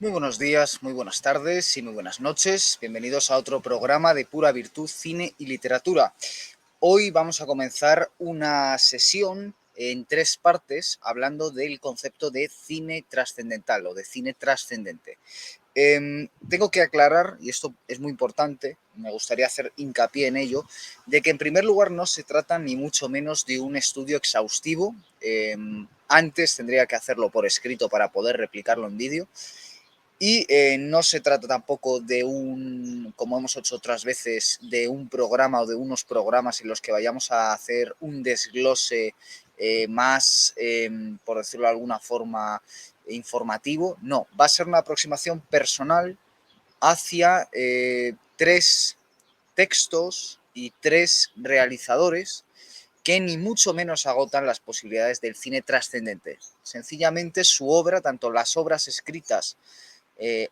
Muy buenos días, muy buenas tardes y muy buenas noches. Bienvenidos a otro programa de Pura Virtud, Cine y Literatura. Hoy vamos a comenzar una sesión en 3 partes hablando del concepto de cine trascendental o de cine trascendente. Tengo que aclarar, y esto es muy importante, me gustaría hacer hincapié en ello, de que en primer lugar no se trata ni mucho menos de un estudio exhaustivo. Antes tendría que hacerlo por escrito para poder replicarlo en vídeo. Y no se trata tampoco de como hemos hecho otras veces, de un programa o de unos programas en los que vayamos a hacer un desglose más, por decirlo de alguna forma, informativo. No, va a ser una aproximación personal hacia 3 textos y 3 realizadores que ni mucho menos agotan las posibilidades del cine trascendente. Sencillamente su obra, tanto las obras escritas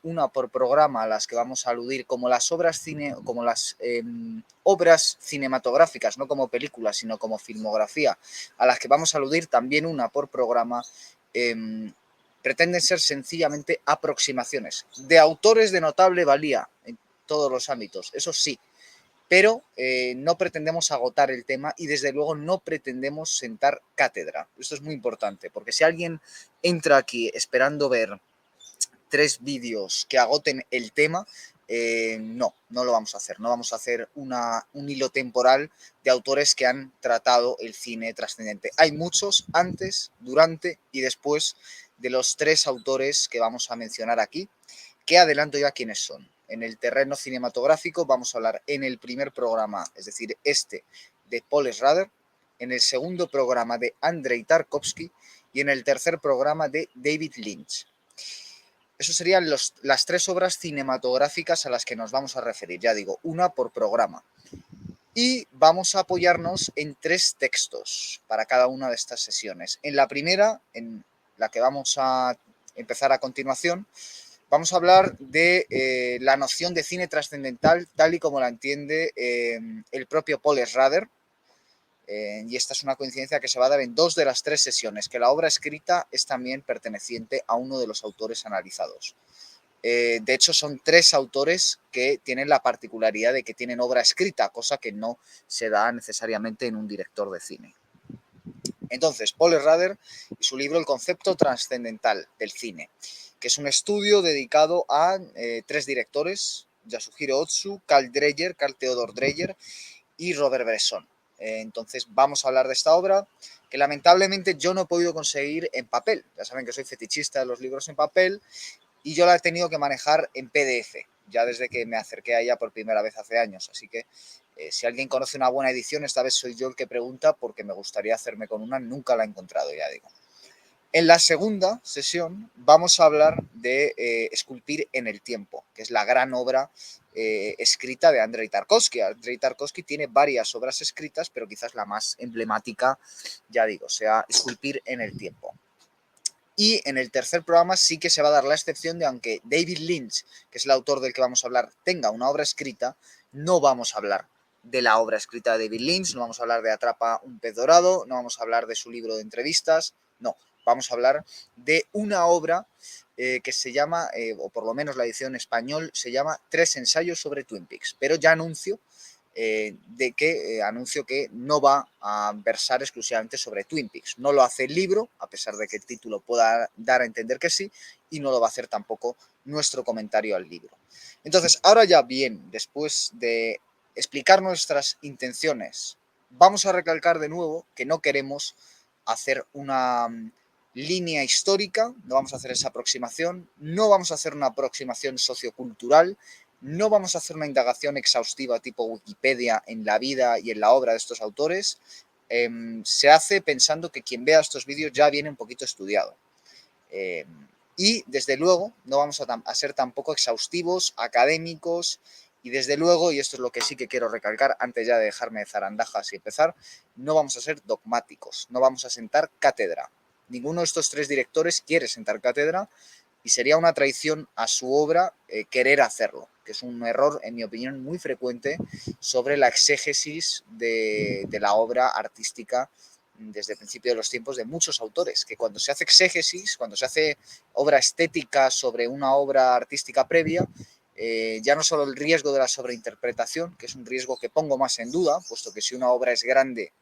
una por programa a las que vamos a aludir, como las obras cinematográficas, no como películas, sino como filmografía, a las que vamos a aludir también una por programa, pretenden ser sencillamente aproximaciones de autores de notable valía en todos los ámbitos, eso sí, pero no pretendemos agotar el tema y desde luego no pretendemos sentar cátedra. Esto es muy importante, porque si alguien entra aquí esperando ver 3 vídeos que agoten el tema, no lo vamos a hacer. No vamos a hacer un hilo temporal de autores que han tratado el cine trascendente. Hay muchos antes, durante y después de los 3 autores que vamos a mencionar aquí, que adelanto ya quiénes son. En el terreno cinematográfico vamos a hablar en el primer programa, es decir, de Paul Schrader, en el segundo programa de Andrei Tarkovsky y en el tercer programa de David Lynch. Eso serían las 3 obras cinematográficas a las que nos vamos a referir, ya digo, una por programa. Y vamos a apoyarnos en 3 textos para cada una de estas sesiones. En la primera, en la que vamos a empezar a continuación, vamos a hablar de la noción de cine trascendental tal y como la entiende el propio Paul Schrader. Y esta es una coincidencia que se va a dar en 2 de las 3 sesiones, que la obra escrita es también perteneciente a uno de los autores analizados. De hecho, son 3 autores que tienen la particularidad de que tienen obra escrita, cosa que no se da necesariamente en un director de cine. Entonces, Paul Schrader y su libro El concepto trascendental del cine, que es un estudio dedicado a 3 directores, Yasuhiro Ozu, Carl Theodor Dreyer y Robert Bresson. Entonces vamos a hablar de esta obra que lamentablemente yo no he podido conseguir en papel. Ya saben que soy fetichista de los libros en papel y yo la he tenido que manejar en PDF, ya desde que me acerqué a ella por primera vez hace años. Así que si alguien conoce una buena edición, esta vez soy yo el que pregunta porque me gustaría hacerme con una, nunca la he encontrado, ya digo. En la segunda sesión vamos a hablar de Esculpir en el tiempo, que es la gran obra escrita de Andrei Tarkovsky. Andrei Tarkovsky tiene varias obras escritas, pero quizás la más emblemática, ya digo, sea Esculpir en el tiempo. Y en el tercer programa sí que se va a dar la excepción de, aunque David Lynch, que es el autor del que vamos a hablar, tenga una obra escrita, no vamos a hablar de la obra escrita de David Lynch, no vamos a hablar de Atrapa un pez dorado, no vamos a hablar de su libro de entrevistas, no, vamos a hablar de una obra que se llama, o por lo menos la edición en español, se llama 3 ensayos sobre Twin Peaks, pero ya anuncio que no va a versar exclusivamente sobre Twin Peaks. No lo hace el libro, a pesar de que el título pueda dar a entender que sí, y no lo va a hacer tampoco nuestro comentario al libro. Entonces, ahora ya bien, después de explicar nuestras intenciones, vamos a recalcar de nuevo que no queremos hacer una línea histórica, no vamos a hacer esa aproximación, no vamos a hacer una aproximación sociocultural, no vamos a hacer una indagación exhaustiva tipo Wikipedia en la vida y en la obra de estos autores. Se hace pensando que quien vea estos vídeos ya viene un poquito estudiado. Y desde luego no vamos a ser tampoco exhaustivos, académicos, y desde luego, y esto es lo que sí que quiero recalcar antes ya de dejarme de zarandajas y empezar, no vamos a ser dogmáticos, no vamos a sentar cátedra. Ninguno de estos 3 directores quiere sentar cátedra y sería una traición a su obra querer hacerlo, que es un error, en mi opinión, muy frecuente sobre la exégesis de la obra artística desde el principio de los tiempos de muchos autores, que cuando se hace exégesis, cuando se hace obra estética sobre una obra artística previa, ya no solo el riesgo de la sobreinterpretación, que es un riesgo que pongo más en duda, puesto que si una obra es grande,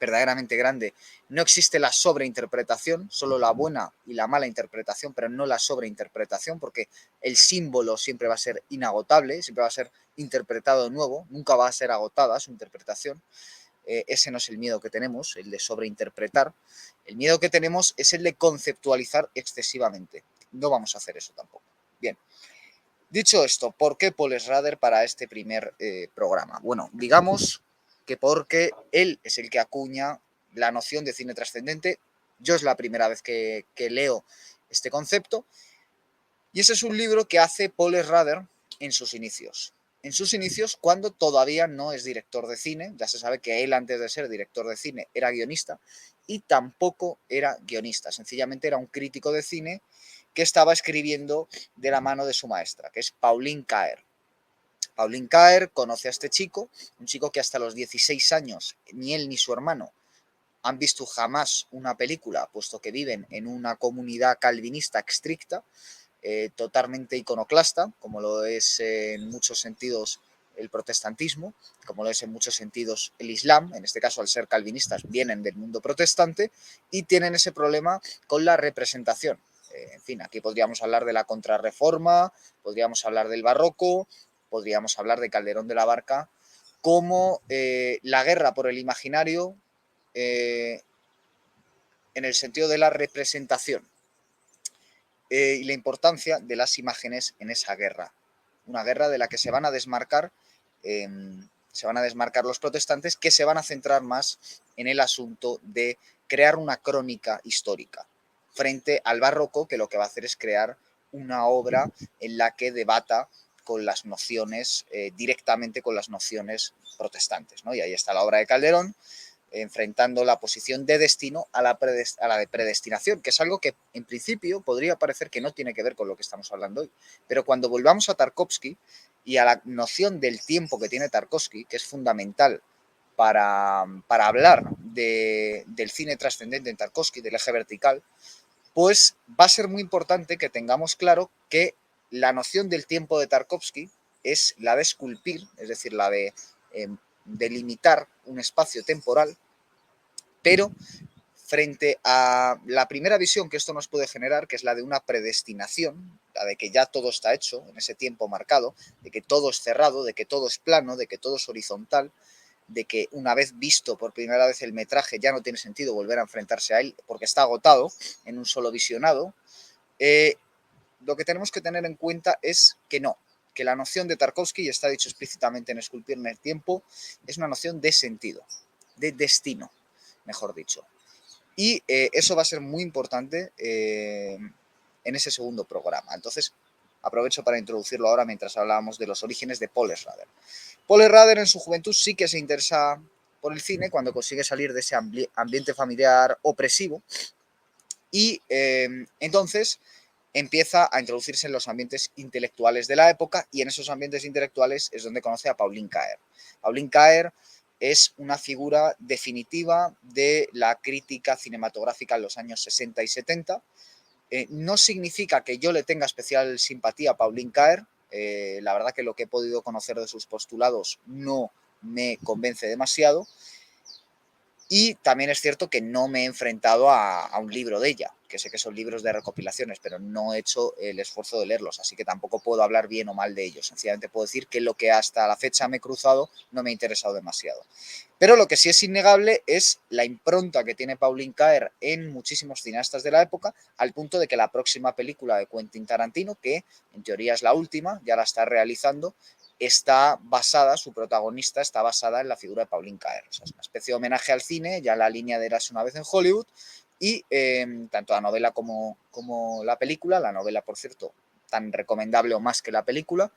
verdaderamente grande, no existe la sobreinterpretación, solo la buena y la mala interpretación, pero no la sobreinterpretación, porque el símbolo siempre va a ser inagotable, siempre va a ser interpretado de nuevo, nunca va a ser agotada su interpretación. Ese no es el miedo que tenemos, el de sobreinterpretar. El miedo que tenemos es el de conceptualizar excesivamente. No vamos a hacer eso tampoco. Bien. Dicho esto, ¿por qué Paul Schrader para este primer programa? Bueno, digamos que porque él es el que acuña la noción de cine trascendente. Yo es la primera vez que leo este concepto. Y ese es un libro que hace Paul Schrader en sus inicios. En sus inicios, cuando todavía no es director de cine, ya se sabe que él antes de ser director de cine era guionista, y tampoco era guionista, sencillamente era un crítico de cine que estaba escribiendo de la mano de su maestra, que es Pauline Kael. Pauline Kael conoce a este chico, un chico que hasta los 16 años ni él ni su hermano han visto jamás una película, puesto que viven en una comunidad calvinista estricta, totalmente iconoclasta, como lo es en muchos sentidos el protestantismo, como lo es en muchos sentidos el Islam, en este caso al ser calvinistas vienen del mundo protestante y tienen ese problema con la representación. En fin, aquí podríamos hablar de la contrarreforma, podríamos hablar del barroco, podríamos hablar de Calderón de la Barca, como la guerra por el imaginario en el sentido de la representación y la importancia de las imágenes en esa guerra. Una guerra de la que se van a desmarcar los protestantes, que se van a centrar más en el asunto de crear una crónica histórica frente al barroco, que lo que va a hacer es crear una obra en la que debata con las nociones, directamente con las nociones protestantes, ¿no? Y ahí está la obra de Calderón, enfrentando la posición de destino a la de predestinación, que es algo que en principio podría parecer que no tiene que ver con lo que estamos hablando hoy. Pero cuando volvamos a Tarkovsky y a la noción del tiempo que tiene Tarkovsky, que es fundamental para hablar del cine trascendente en Tarkovsky, del eje vertical, pues va a ser muy importante que tengamos claro que la noción del tiempo de Tarkovsky es la de esculpir, es decir, la de delimitar un espacio temporal, pero frente a la primera visión que esto nos puede generar, que es la de una predestinación, la de que ya todo está hecho en ese tiempo marcado, de que todo es cerrado, de que todo es plano, de que todo es horizontal, de que una vez visto por primera vez el metraje ya no tiene sentido volver a enfrentarse a él porque está agotado en un solo visionado, lo que tenemos que tener en cuenta es que no, que la noción de Tarkovsky, y está dicho explícitamente en Esculpir en el tiempo, es una noción de sentido, de destino, mejor dicho. Y eso va a ser muy importante en ese segundo programa. Entonces, aprovecho para introducirlo ahora mientras hablábamos de los orígenes de Paul Schrader. Paul Schrader en su juventud sí que se interesa por el cine cuando consigue salir de ese ambiente familiar opresivo y entonces empieza a introducirse en los ambientes intelectuales de la época y en esos ambientes intelectuales es donde conoce a Pauline Kael. Pauline Kael es una figura definitiva de la crítica cinematográfica en los años 60 y 70. No significa que yo le tenga especial simpatía a Pauline Kael. La verdad que lo que he podido conocer de sus postulados no me convence demasiado. Y también es cierto que no me he enfrentado a un libro de ella, que sé que son libros de recopilaciones, pero no he hecho el esfuerzo de leerlos, así que tampoco puedo hablar bien o mal de ellos. Sencillamente puedo decir que lo que hasta la fecha me he cruzado no me ha interesado demasiado. Pero lo que sí es innegable es la impronta que tiene Pauline Kael en muchísimos cineastas de la época, al punto de que la próxima película de Quentin Tarantino, que en teoría es la última, ya la está realizando, está basada, su protagonista está basada en la figura de Pauline Kael. O sea, es una especie de homenaje al cine, ya la línea de Érase una vez en Hollywood, y tanto la novela como la película, la novela, por cierto, tan recomendable o más que la película,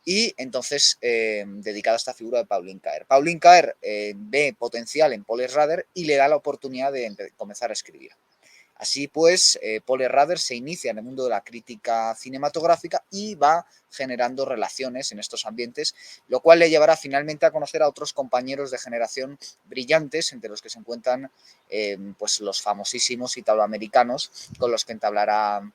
y entonces dedicada a esta figura de Pauline Kael. Pauline Kael ve potencial en Paul Schrader y le da la oportunidad de comenzar a escribir. Así pues, Paul Schrader se inicia en el mundo de la crítica cinematográfica y va generando relaciones en estos ambientes, lo cual le llevará finalmente a conocer a otros compañeros de generación brillantes, entre los que se encuentran pues los famosísimos italoamericanos, con los que entablará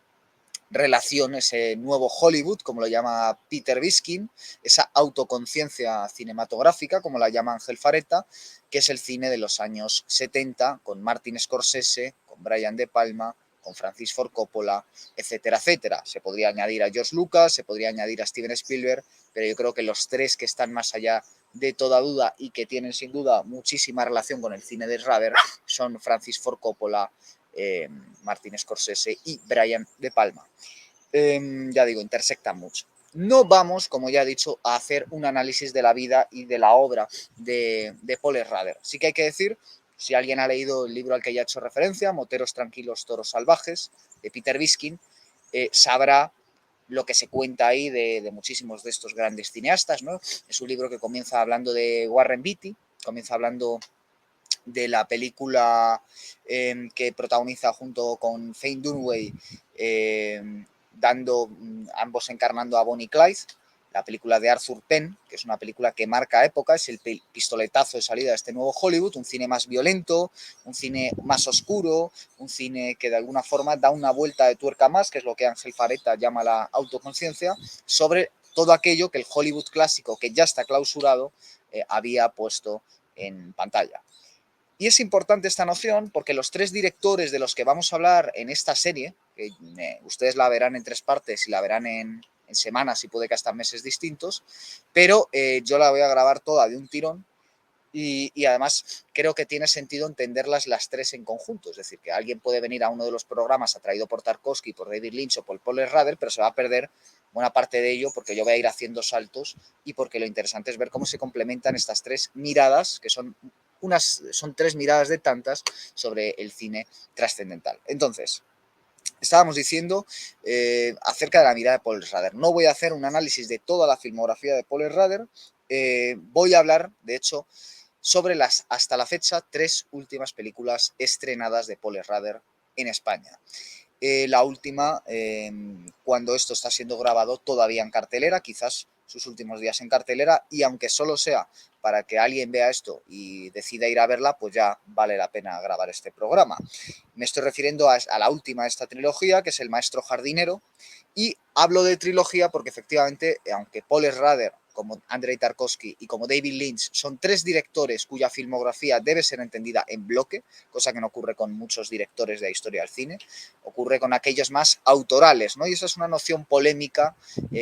relación, ese nuevo Hollywood, como lo llama Peter Biskin, esa autoconciencia cinematográfica, como la llama Ángel Fareta, que es el cine de los años 70, con Martin Scorsese, con Brian De Palma, con Francis Ford Coppola, etcétera, etcétera. Se podría añadir a George Lucas, se podría añadir a Steven Spielberg, pero yo creo que los tres que están más allá de toda duda y que tienen sin duda muchísima relación con el cine de Schrader son Francis Ford Coppola, eh, Martin Scorsese y Brian De Palma. Ya digo, intersectan mucho. No vamos, como ya he dicho, a hacer un análisis de la vida y de la obra de Paul Schrader. Sí que hay que decir, si alguien ha leído el libro al que ya he hecho referencia, Moteros tranquilos, toros salvajes, de Peter Biskin, sabrá lo que se cuenta ahí de muchísimos de estos grandes cineastas, ¿no? Es un libro que comienza hablando de Warren Beatty, comienza hablando de la película que protagoniza junto con Faye Dunaway, ambos encarnando a Bonnie y Clyde, la película de Arthur Penn, que es una película que marca época, es el pistoletazo de salida de este nuevo Hollywood, un cine más violento, un cine más oscuro, un cine que de alguna forma da una vuelta de tuerca más, que es lo que Ángel Fareta llama la autoconciencia, sobre todo aquello que el Hollywood clásico, que ya está clausurado, había puesto en pantalla. Y es importante esta noción porque los tres directores de los que vamos a hablar en esta serie, que ustedes la verán en 3 partes y la verán en semanas y puede que hasta meses distintos, pero yo la voy a grabar toda de un tirón y además creo que tiene sentido entenderlas las 3 en conjunto. Es decir, que alguien puede venir a uno de los programas atraído por Tarkovsky, por David Lynch o por Paul Schrader, pero se va a perder buena parte de ello porque yo voy a ir haciendo saltos y porque lo interesante es ver cómo se complementan estas 3 miradas, que son 3 miradas de tantas sobre el cine trascendental. Entonces, estábamos diciendo acerca de la mirada de Paul Schrader. No voy a hacer un análisis de toda la filmografía de Paul Schrader, voy a hablar, de hecho, sobre las, hasta la fecha, 3 últimas películas estrenadas de Paul Schrader en España. La última, cuando esto está siendo grabado, todavía en cartelera, quizás sus últimos días en cartelera, y aunque solo sea para que alguien vea esto y decida ir a verla, pues ya vale la pena grabar este programa. Me estoy refiriendo a la última de esta trilogía, que es El maestro jardinero, y hablo de trilogía porque efectivamente, aunque Paul Schrader, como Andrei Tarkovsky y como David Lynch son 3 directores cuya filmografía debe ser entendida en bloque, cosa que no ocurre con muchos directores de la historia del cine, ocurre con aquellos más autorales, ¿no? Y esa es una noción polémica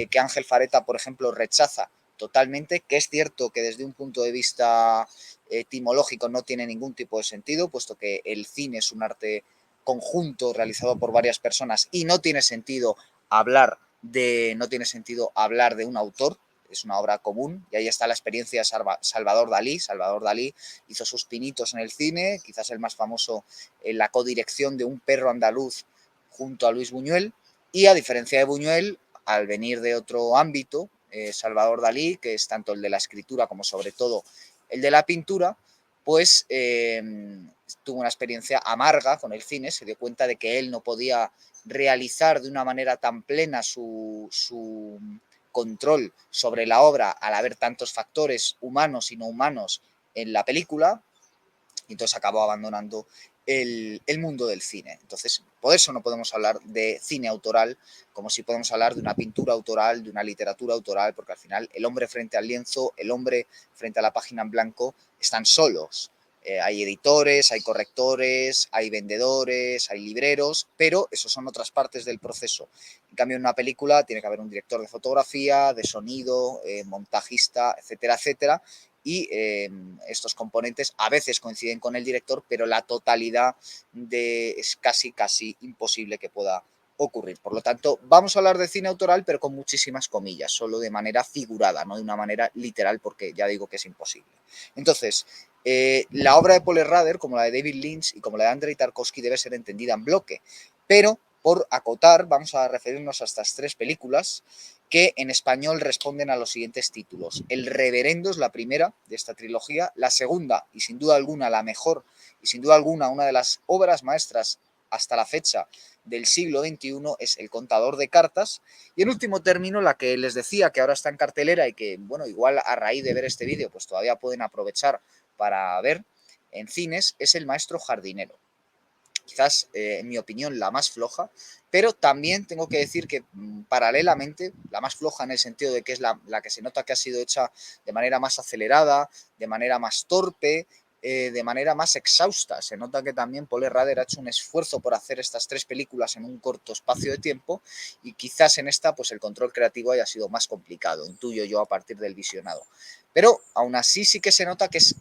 que Ángel Fareta, por ejemplo, rechaza totalmente, que es cierto que desde un punto de vista etimológico no tiene ningún tipo de sentido, puesto que el cine es un arte conjunto realizado por varias personas y no tiene sentido no tiene sentido hablar de un autor, es una obra común, y ahí está la experiencia de Salvador Dalí. Salvador Dalí hizo sus pinitos en el cine, quizás el más famoso en la codirección de Un perro andaluz junto a Luis Buñuel, y a diferencia de Buñuel, al venir de otro ámbito, Salvador Dalí, que es tanto el de la escritura como sobre todo el de la pintura, pues tuvo una experiencia amarga con el cine, se dio cuenta de que él no podía realizar de una manera tan plena su control sobre la obra al haber tantos factores humanos y no humanos en la película, y entonces acabó abandonando el mundo del cine. Entonces, por eso no podemos hablar de cine autoral como si podemos hablar de una pintura autoral, de una literatura autoral, porque al final el hombre frente al lienzo, el hombre frente a la página en blanco, están solos. Hay editores, hay correctores, hay vendedores, hay libreros, pero eso son otras partes del proceso. En cambio, en una película tiene que haber un director de fotografía, de sonido, montajista, etcétera, etcétera, y estos componentes a veces coinciden con el director, pero la totalidad es casi imposible que pueda ocurrir. Por lo tanto, vamos a hablar de cine autoral, pero con muchísimas comillas, solo de manera figurada, no de una manera literal, porque ya digo que es imposible. Entonces, la obra de Paul Schrader, como la de David Lynch y como la de Andrei Tarkovsky, debe ser entendida en bloque, pero por acotar, vamos a referirnos a estas 3 películas que en español responden a los siguientes títulos. El Reverendo es la primera de esta trilogía, la segunda, y sin duda alguna la mejor, y sin duda alguna una de las obras maestras hasta la fecha del siglo XXI es El contador de cartas. Y en último término, la que les decía que ahora está en cartelera y que, bueno, igual a raíz de ver este vídeo, pues todavía pueden aprovechar para ver en cines, es El maestro jardinero. Quizás, en mi opinión, la más floja, pero también tengo que decir que paralelamente, la más floja en el sentido de que es la que se nota que ha sido hecha de manera más acelerada, de manera más torpe, de manera más exhausta. Se nota que también Paul Schrader ha hecho un esfuerzo por hacer estas 3 películas en un corto espacio de tiempo y quizás en esta pues el control creativo haya sido más complicado, intuyo yo a partir del visionado. Pero aún así sí que se nota que es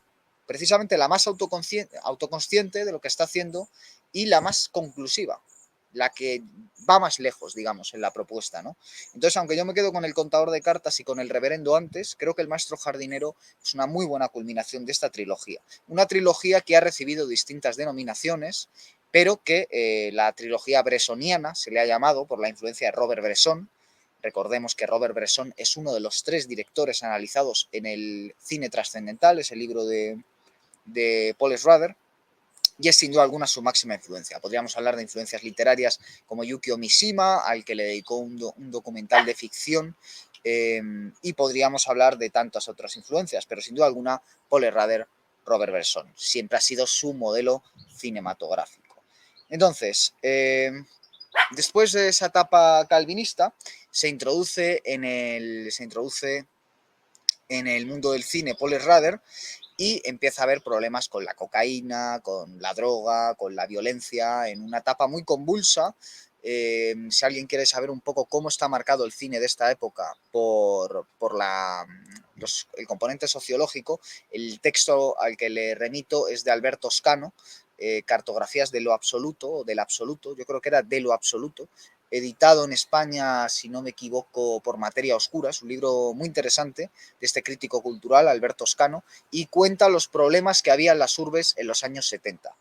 precisamente la más autoconsciente de lo que está haciendo y la más conclusiva, la que va más lejos, digamos, en la propuesta, ¿no? Entonces, aunque yo me quedo con El contador de cartas y con El reverendo antes, creo que El maestro jardinero es una muy buena culminación de esta trilogía. Una trilogía que ha recibido distintas denominaciones, pero que la trilogía bressoniana se le ha llamado por la influencia de Robert Bresson. Recordemos que Robert Bresson es uno de los 3 directores analizados en el cine trascendental, es el libro de Paul Schrader, y es sin duda alguna su máxima influencia. Podríamos hablar de influencias literarias como Yukio Mishima, al que le dedicó un documental de ficción, y podríamos hablar de tantas otras influencias, pero sin duda alguna Paul Schrader, Robert Bresson, siempre ha sido su modelo cinematográfico. Entonces, después de esa etapa calvinista, se introduce en el mundo del cine Paul Schrader y empieza a haber problemas con la cocaína, con la droga, con la violencia, en una etapa muy convulsa. Si alguien quiere saber un poco cómo está marcado el cine de esta época por el componente sociológico, el texto al que le remito es de Alberto Toscano, Cartografías de lo absoluto, o del absoluto, yo creo que era de lo absoluto, editado en España, si no me equivoco, por Materia Oscura, es un libro muy interesante de este crítico cultural, Alberto Toscano, y cuenta los problemas que había en las urbes en los años 70.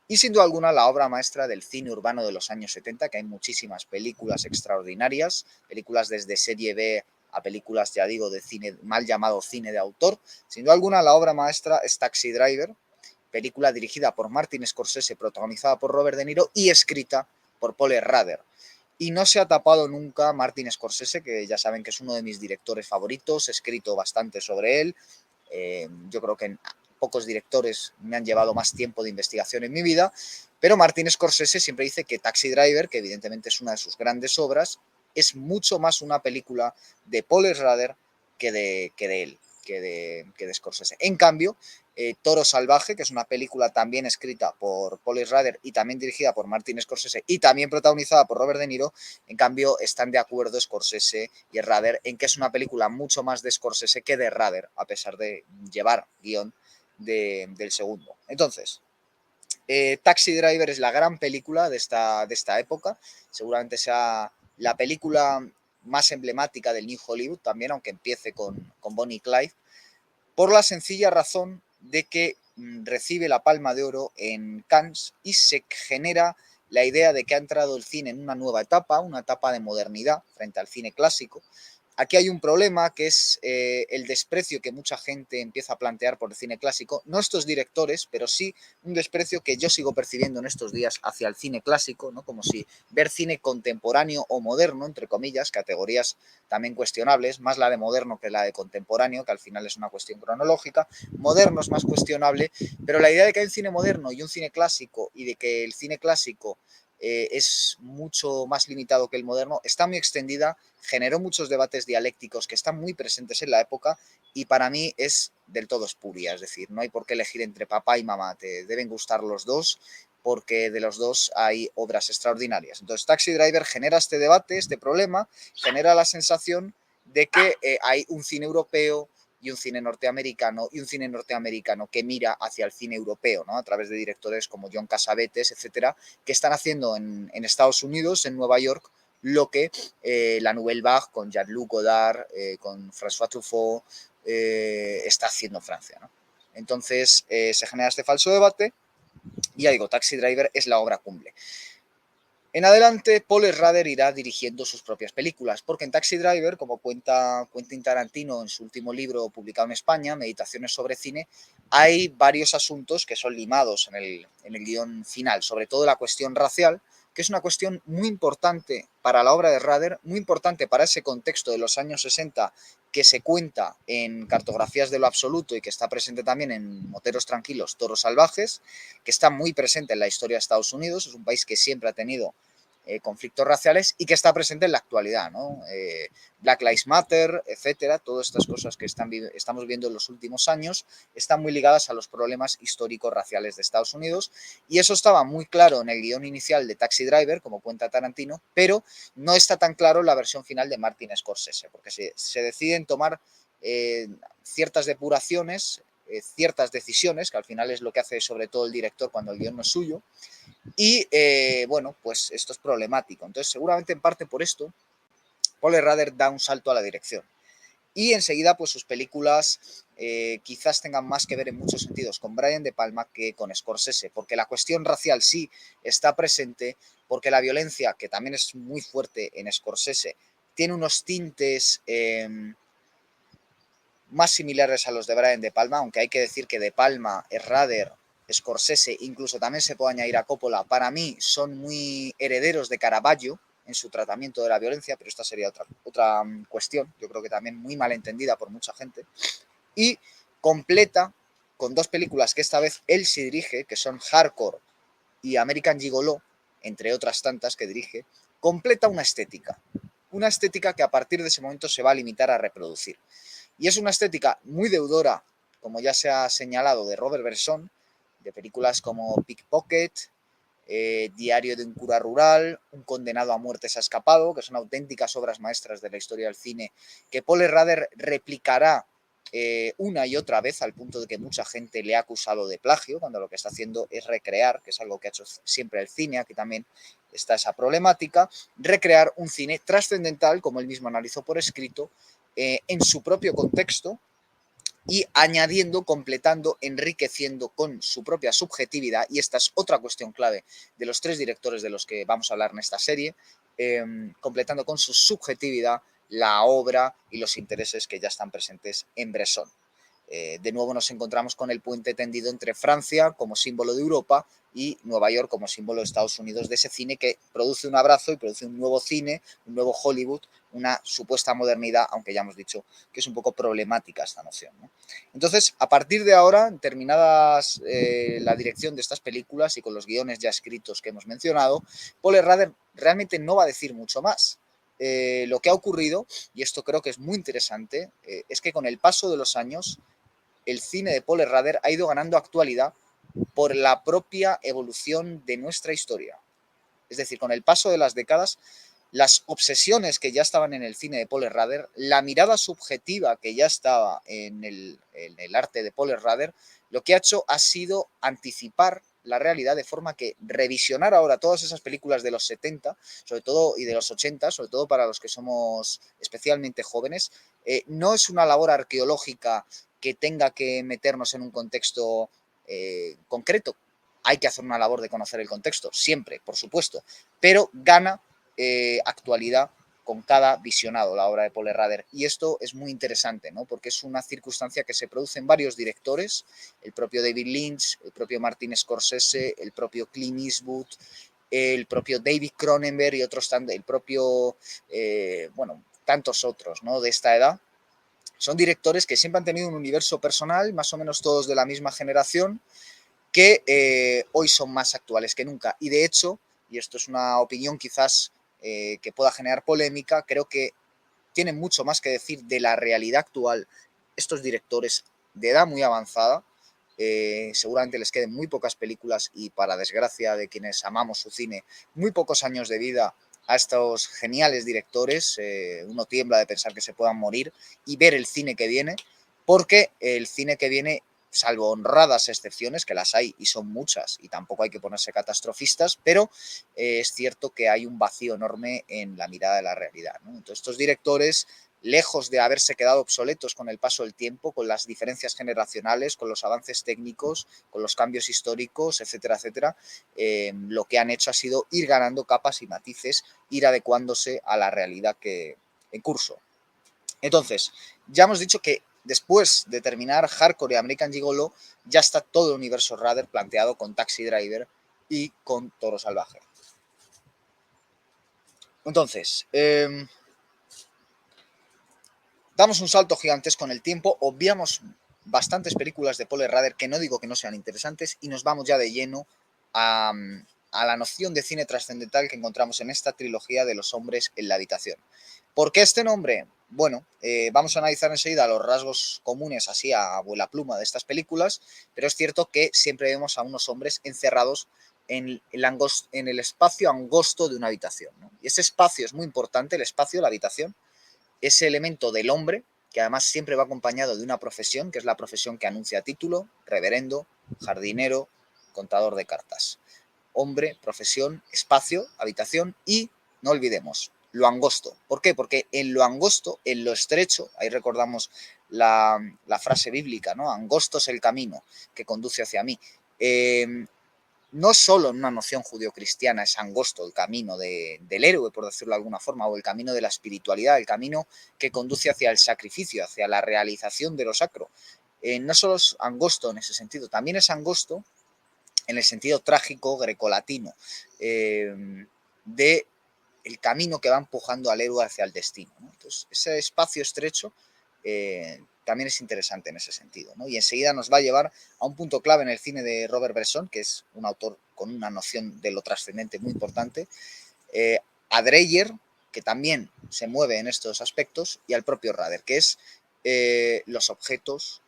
Y sin duda alguna la obra maestra del cine urbano de los años 70, que hay muchísimas películas extraordinarias, películas desde serie B a películas, ya digo, de cine mal llamado cine de autor. Sin duda alguna la obra maestra es Taxi Driver, película dirigida por Martin Scorsese, protagonizada por Robert De Niro y escrita por Paul Schrader. Y no se ha tapado nunca Martin Scorsese, que ya saben que es uno de mis directores favoritos, he escrito bastante sobre él. Yo creo que pocos directores me han llevado más tiempo de investigación en mi vida, pero Martin Scorsese siempre dice que Taxi Driver, que evidentemente es una de sus grandes obras, es mucho más una película de Paul Schrader que de él, que de Scorsese. En cambio, Toro Salvaje, que es una película también escrita por Paul Schrader y también dirigida por Martin Scorsese y también protagonizada por Robert De Niro, en cambio están de acuerdo Scorsese y Schrader en que es una película mucho más de Scorsese que de Schrader, a pesar de llevar guión del segundo. Entonces, Taxi Driver es la gran película de esta época, seguramente sea la película más emblemática del New Hollywood también, aunque empiece con Bonnie y Clyde, por la sencilla razón de que recibe la Palma de Oro en Cannes y se genera la idea de que ha entrado el cine en una etapa de modernidad frente al cine clásico. Aquí hay un problema que es el desprecio que mucha gente empieza a plantear por el cine clásico, no estos directores, pero sí un desprecio que yo sigo percibiendo en estos días hacia el cine clásico, ¿no? Como si ver cine contemporáneo o moderno, entre comillas, categorías también cuestionables, más la de moderno que la de contemporáneo, que al final es una cuestión cronológica, moderno es más cuestionable, pero la idea de que hay un cine moderno y un cine clásico y de que el cine clásico es mucho más limitado que el moderno, está muy extendida, generó muchos debates dialécticos que están muy presentes en la época y para mí es del todo espuria, es decir, no hay por qué elegir entre papá y mamá, te deben gustar los dos porque de los dos hay obras extraordinarias. Entonces Taxi Driver genera este debate, este problema, genera la sensación de que hay un cine europeo y un cine norteamericano que mira hacia el cine europeo, ¿no? A través de directores como John Cassavetes, etcétera, que están haciendo en Estados Unidos, en Nueva York, lo que la Nouvelle Vague con Jean-Luc Godard, con François Truffaut, está haciendo Francia, ¿no? Entonces se genera este falso debate y ya digo, Taxi Driver es la obra cumbre. En adelante, Paul Schrader irá dirigiendo sus propias películas, porque en Taxi Driver, como cuenta Quentin Tarantino en su último libro publicado en España, Meditaciones sobre cine, hay varios asuntos que son limados en el guión final, sobre todo la cuestión racial, que es una cuestión muy importante para la obra de Schrader, muy importante para ese contexto de los años 60 que se cuenta en Cartografías de lo Absoluto y que está presente también en Moteros Tranquilos, Toros Salvajes, que está muy presente en la historia de Estados Unidos, es un país que siempre ha tenido conflictos raciales y que está presente en la actualidad, ¿no? Black Lives Matter, etcétera, todas estas cosas que estamos viendo en los últimos años están muy ligadas a los problemas históricos raciales de Estados Unidos y eso estaba muy claro en el guión inicial de Taxi Driver, como cuenta Tarantino, pero no está tan claro en la versión final de Martin Scorsese, porque se deciden tomar ciertas depuraciones, ciertas decisiones, que al final es lo que hace sobre todo el director cuando el guión no es suyo, y bueno, pues esto es problemático. Entonces, seguramente en parte por esto, Paul Schrader da un salto a la dirección. Y enseguida, pues sus películas quizás tengan más que ver en muchos sentidos con Brian De Palma que con Scorsese, porque la cuestión racial sí está presente, porque la violencia, que también es muy fuerte en Scorsese, tiene unos tintes más similares a los de Brian De Palma, aunque hay que decir que De Palma, Schrader, Scorsese, incluso también se puede añadir a Coppola, para mí son muy herederos de Caravaggio en su tratamiento de la violencia, pero esta sería otra cuestión, yo creo que también muy mal entendida por mucha gente, y completa con dos películas que esta vez él sí dirige, que son Hardcore y American Gigolo, entre otras tantas que dirige, completa una estética que a partir de ese momento se va a limitar a reproducir. Y es una estética muy deudora, como ya se ha señalado, de Robert Bresson, de películas como Pickpocket, Diario de un cura rural, Un condenado a muerte se ha escapado, que son auténticas obras maestras de la historia del cine, que Paul Schrader replicará una y otra vez al punto de que mucha gente le ha acusado de plagio, cuando lo que está haciendo es recrear, que es algo que ha hecho siempre el cine, aquí también está esa problemática, recrear un cine trascendental, como él mismo analizó por escrito, en su propio contexto y añadiendo, completando, enriqueciendo con su propia subjetividad, y esta es otra cuestión clave de los tres directores de los que vamos a hablar en esta serie, completando con su subjetividad la obra y los intereses que ya están presentes en Bresson. De nuevo nos encontramos con el puente tendido entre Francia como símbolo de Europa y Nueva York como símbolo de Estados Unidos, de ese cine que produce un abrazo y produce un nuevo cine, un nuevo Hollywood, una supuesta modernidad, aunque ya hemos dicho que es un poco problemática esta noción, ¿no? Entonces, a partir de ahora, terminadas la dirección de estas películas y con los guiones ya escritos que hemos mencionado, Paul Schrader realmente no va a decir mucho más. Lo que ha ocurrido, y esto creo que es muy interesante, es que con el paso de los años, el cine de Paul Schrader ha ido ganando actualidad por la propia evolución de nuestra historia. Es decir, con el paso de las décadas, las obsesiones que ya estaban en el cine de Paul Schrader, la mirada subjetiva que ya estaba en el arte de Paul Schrader, lo que ha hecho ha sido anticipar la realidad de forma que revisionar ahora todas esas películas de los 70, sobre todo, y de los 80, sobre todo para los que somos especialmente jóvenes, no es una labor arqueológica que tenga que meternos en un contexto concreto. Hay que hacer una labor de conocer el contexto, siempre, por supuesto, pero gana actualidad con cada visionado la obra de Paul Schrader. Y esto es muy interesante, ¿no? Porque es una circunstancia que se produce en varios directores, el propio David Lynch, el propio Martin Scorsese, el propio Clint Eastwood, el propio David Cronenberg y otros, el propio, bueno, tantos otros, ¿no? De esta edad. Son directores que siempre han tenido un universo personal, más o menos todos de la misma generación, que hoy son más actuales que nunca. Y de hecho, y esto es una opinión quizás que pueda generar polémica, creo que tienen mucho más que decir de la realidad actual estos directores de edad muy avanzada. Seguramente les queden muy pocas películas y, para desgracia de quienes amamos su cine, muy pocos años de vida a estos geniales directores. Uno tiembla de pensar que se puedan morir y ver el cine que viene, porque el cine que viene, salvo honradas excepciones, que las hay y son muchas, y tampoco hay que ponerse catastrofistas, pero es cierto que hay un vacío enorme en la mirada de la realidad, ¿no? Entonces, estos directores lejos de haberse quedado obsoletos con el paso del tiempo, con las diferencias generacionales, con los avances técnicos, con los cambios históricos, etcétera, etcétera, lo que han hecho ha sido ir ganando capas y matices, ir adecuándose a la realidad que en curso. Entonces, ya hemos dicho que después de terminar Hardcore y American Gigolo, ya está todo el universo Rudder planteado con Taxi Driver y con Toro Salvaje. Entonces, damos un salto gigantesco en el tiempo, obviamos bastantes películas de Paul Schrader que no digo que no sean interesantes y nos vamos ya de lleno a la noción de cine trascendental que encontramos en esta trilogía de los hombres en la habitación. ¿Por qué este nombre? Bueno, vamos a analizar enseguida los rasgos comunes así a abuela pluma de estas películas, pero es cierto que siempre vemos a unos hombres encerrados en el espacio angosto de una habitación, ¿no? Y ese espacio es muy importante, el espacio, la habitación, ese elemento del hombre, que además siempre va acompañado de una profesión, que es la profesión que anuncia título, reverendo, jardinero, contador de cartas. Hombre, profesión, espacio, habitación y, no olvidemos, lo angosto. ¿Por qué? Porque en lo angosto, en lo estrecho, ahí recordamos la frase bíblica, ¿no? Angosto es el camino que conduce hacia mí. No solo en una noción judeocristiana es angosto el camino del héroe, por decirlo de alguna forma, o el camino de la espiritualidad, el camino que conduce hacia el sacrificio, hacia la realización de lo sacro. No solo es angosto en ese sentido, también es angosto en el sentido trágico grecolatino, de el camino que va empujando al héroe hacia el destino, ¿no? Entonces, ese espacio estrecho también es interesante en ese sentido, ¿no? Y enseguida nos va a llevar a un punto clave en el cine de Robert Bresson, que es un autor con una noción de lo trascendente muy importante, a Dreyer, que también se mueve en estos aspectos, y al propio Rader, que es los objetos,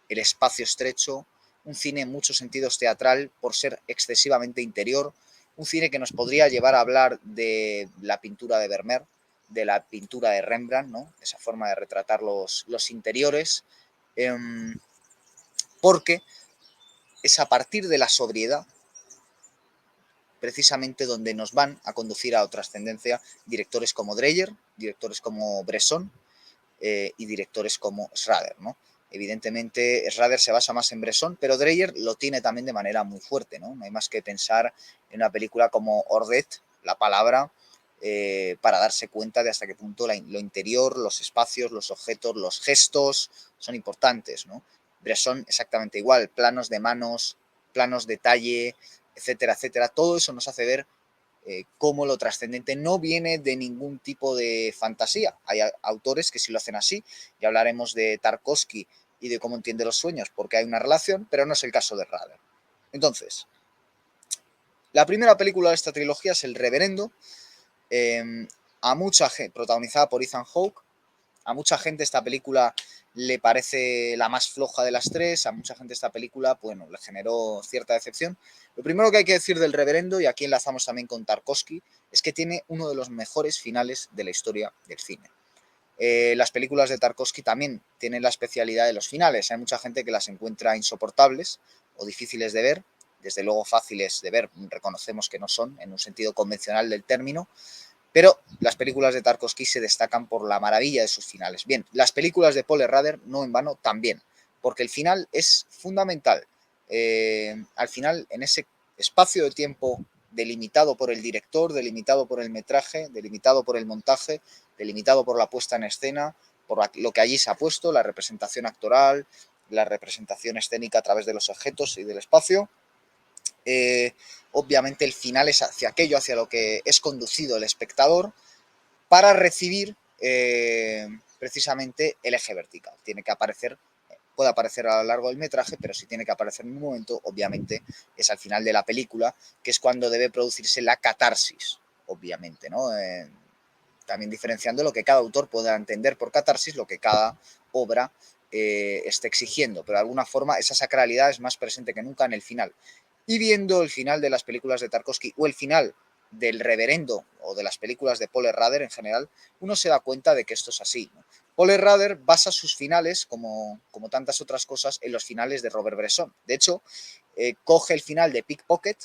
el espacio estrecho, un cine en muchos sentidos teatral por ser excesivamente interior, un cine que nos podría llevar a hablar de la pintura de Vermeer, de la pintura de Rembrandt, ¿no? Esa forma de retratar los interiores, porque es a partir de la sobriedad precisamente donde nos van a conducir a otra ascendencia directores como Dreyer, directores como Bresson y directores como Schrader, ¿no? Evidentemente, Schrader se basa más en Bresson, pero Dreyer lo tiene también de manera muy fuerte, ¿no? No hay más que pensar en una película como Ordet, La Palabra, para darse cuenta de hasta qué punto lo interior, los espacios, los objetos, los gestos son importantes, ¿no? Bresson exactamente igual, planos de manos, planos de talle, etcétera, etcétera. Todo eso nos hace ver cómo lo trascendente no viene de ningún tipo de fantasía. Hay autores que sí lo hacen así, y hablaremos de Tarkovsky y de cómo entiende los sueños, porque hay una relación, pero no es el caso de Rader. Entonces, la primera película de esta trilogía es El Reverendo, a mucha gente, protagonizada por Ethan Hawke. A mucha gente esta película le parece la más floja de las tres, a mucha gente esta película, bueno, le generó cierta decepción. Lo primero que hay que decir del Reverendo, y aquí enlazamos también con Tarkovsky, es que tiene uno de los mejores finales de la historia del cine. Las películas de Tarkovsky también tienen la especialidad de los finales. Hay mucha gente que las encuentra insoportables o difíciles de ver, desde luego fáciles de ver, reconocemos que no son, en un sentido convencional del término, pero las películas de Tarkovsky se destacan por la maravilla de sus finales. Bien, las películas de Paul Schrader, no en vano, también, porque el final es fundamental. Al final, en ese espacio de tiempo delimitado por el director, delimitado por el metraje, delimitado por el montaje, delimitado por la puesta en escena, por lo que allí se ha puesto, la representación actoral, la representación escénica a través de los objetos y del espacio, obviamente el final es hacia aquello, hacia lo que es conducido el espectador para recibir precisamente el eje vertical. Tiene que aparecer, puede aparecer a lo largo del metraje, pero si tiene que aparecer en un momento, obviamente es al final de la película, que es cuando debe producirse la catarsis, obviamente, ¿no? También diferenciando lo que cada autor pueda entender por catarsis, lo que cada obra esté exigiendo, pero de alguna forma esa sacralidad es más presente que nunca en el final. Y viendo el final de las películas de Tarkovsky o el final del Reverendo o de las películas de Paul Schrader en general, uno se da cuenta de que esto es así, ¿no? Paul Schrader basa sus finales, como tantas otras cosas, en los finales de Robert Bresson. De hecho, coge el final de Pickpocket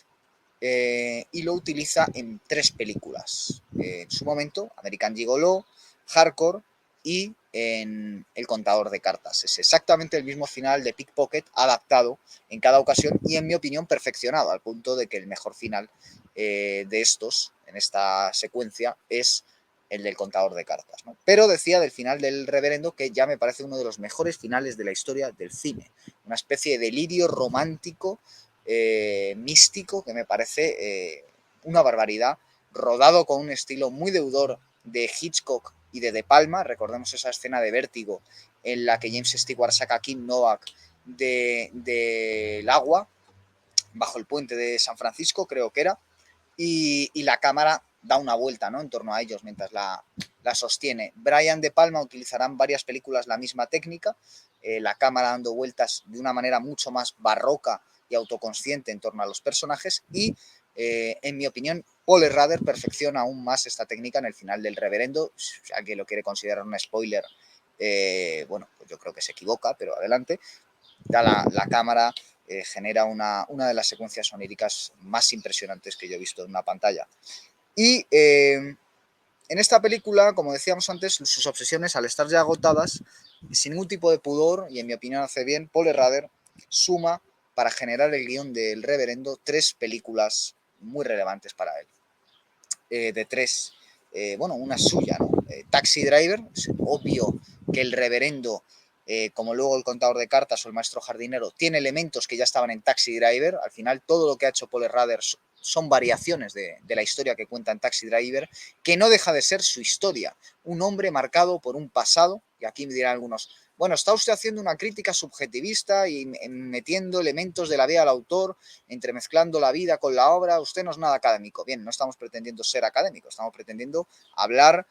y lo utiliza en tres películas. En su momento, American Gigolo, Hardcore y en El contador de cartas. Es exactamente el mismo final de Pickpocket adaptado en cada ocasión y, en mi opinión, perfeccionado, al punto de que el mejor final de estos, en esta secuencia, es el del contador de cartas, ¿no? Pero decía del final del Reverendo que ya me parece uno de los mejores finales de la historia del cine. Una especie de delirio romántico, místico, que me parece una barbaridad, rodado con un estilo muy deudor de Hitchcock y de Palma. Recordemos esa escena de Vértigo en la que James Stewart saca a Kim Novak del agua bajo el puente de San Francisco, creo que era, y la cámara da una vuelta, ¿no?, en torno a ellos mientras la sostiene. Brian De Palma utilizará en varias películas la misma técnica, la cámara dando vueltas de una manera mucho más barroca y autoconsciente en torno a los personajes, y en mi opinión Paul Schrader perfecciona aún más esta técnica en el final del Reverendo. Si alguien lo quiere considerar un spoiler, bueno, pues yo creo que se equivoca, pero adelante. Da la cámara, genera una de las secuencias oníricas más impresionantes que yo he visto en una pantalla. Y en esta película, como decíamos antes, sus obsesiones, al estar ya agotadas, sin ningún tipo de pudor, y en mi opinión hace bien, Paul Schrader suma para generar el guión del Reverendo 3 películas muy relevantes para él. De 3, bueno, una suya, ¿no? Taxi Driver, es obvio que el Reverendo, como luego el contador de cartas o el maestro jardinero, tiene elementos que ya estaban en Taxi Driver. Al final, todo lo que ha hecho Paul Schrader son variaciones de la historia que cuenta en Taxi Driver, que no deja de ser su historia. Un hombre marcado por un pasado, y aquí me dirán algunos, bueno, está usted haciendo una crítica subjetivista y metiendo elementos de la vida del autor, entremezclando la vida con la obra. Usted no es nada académico. Bien, no estamos pretendiendo ser académicos, estamos pretendiendo hablar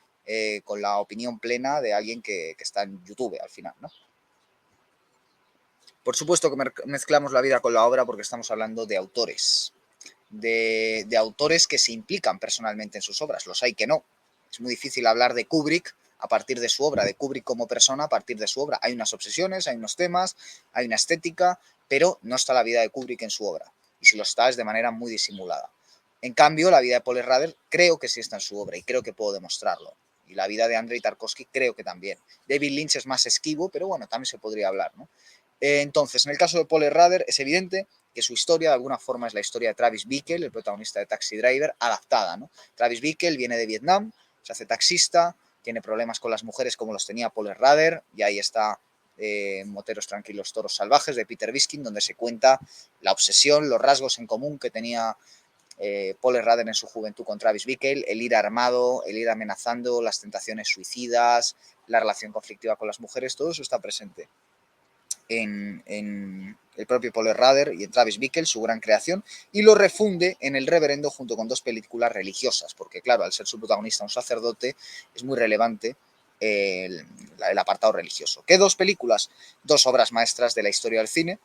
con la opinión plena de alguien que está en YouTube al final, ¿no? Por supuesto que mezclamos la vida con la obra porque estamos hablando de autores, de autores que se implican personalmente en sus obras. Los hay que no. Es muy difícil hablar de Kubrick a partir de su obra, de Kubrick como persona a partir de su obra. Hay unas obsesiones, hay unos temas, hay una estética, pero no está la vida de Kubrick en su obra. Y si lo está, es de manera muy disimulada. En cambio, la vida de Paul Schrader creo que sí está en su obra y creo que puedo demostrarlo. Y la vida de Andrei Tarkovsky creo que también. David Lynch es más esquivo, pero bueno, también se podría hablar, ¿no? Entonces, en el caso de Paul Schrader, es evidente que su historia de alguna forma es la historia de Travis Bickle, el protagonista de Taxi Driver, adaptada, ¿no? Travis Bickle viene de Vietnam, se hace taxista, tiene problemas con las mujeres como los tenía Paul Schrader, y ahí está Moteros Tranquilos, Toros Salvajes, de Peter Biskin, donde se cuenta la obsesión, los rasgos en común que tenía Paul Schrader en su juventud con Travis Bickle, el ir armado, el ir amenazando, las tentaciones suicidas, la relación conflictiva con las mujeres, todo eso está presente en el propio Paul Schrader y en Travis Bickle, su gran creación, y lo refunde en El Reverendo junto con 2 películas religiosas, porque claro, al ser su protagonista un sacerdote, es muy relevante el apartado religioso. ¿Qué 2 películas? 2 obras maestras de la historia del cine.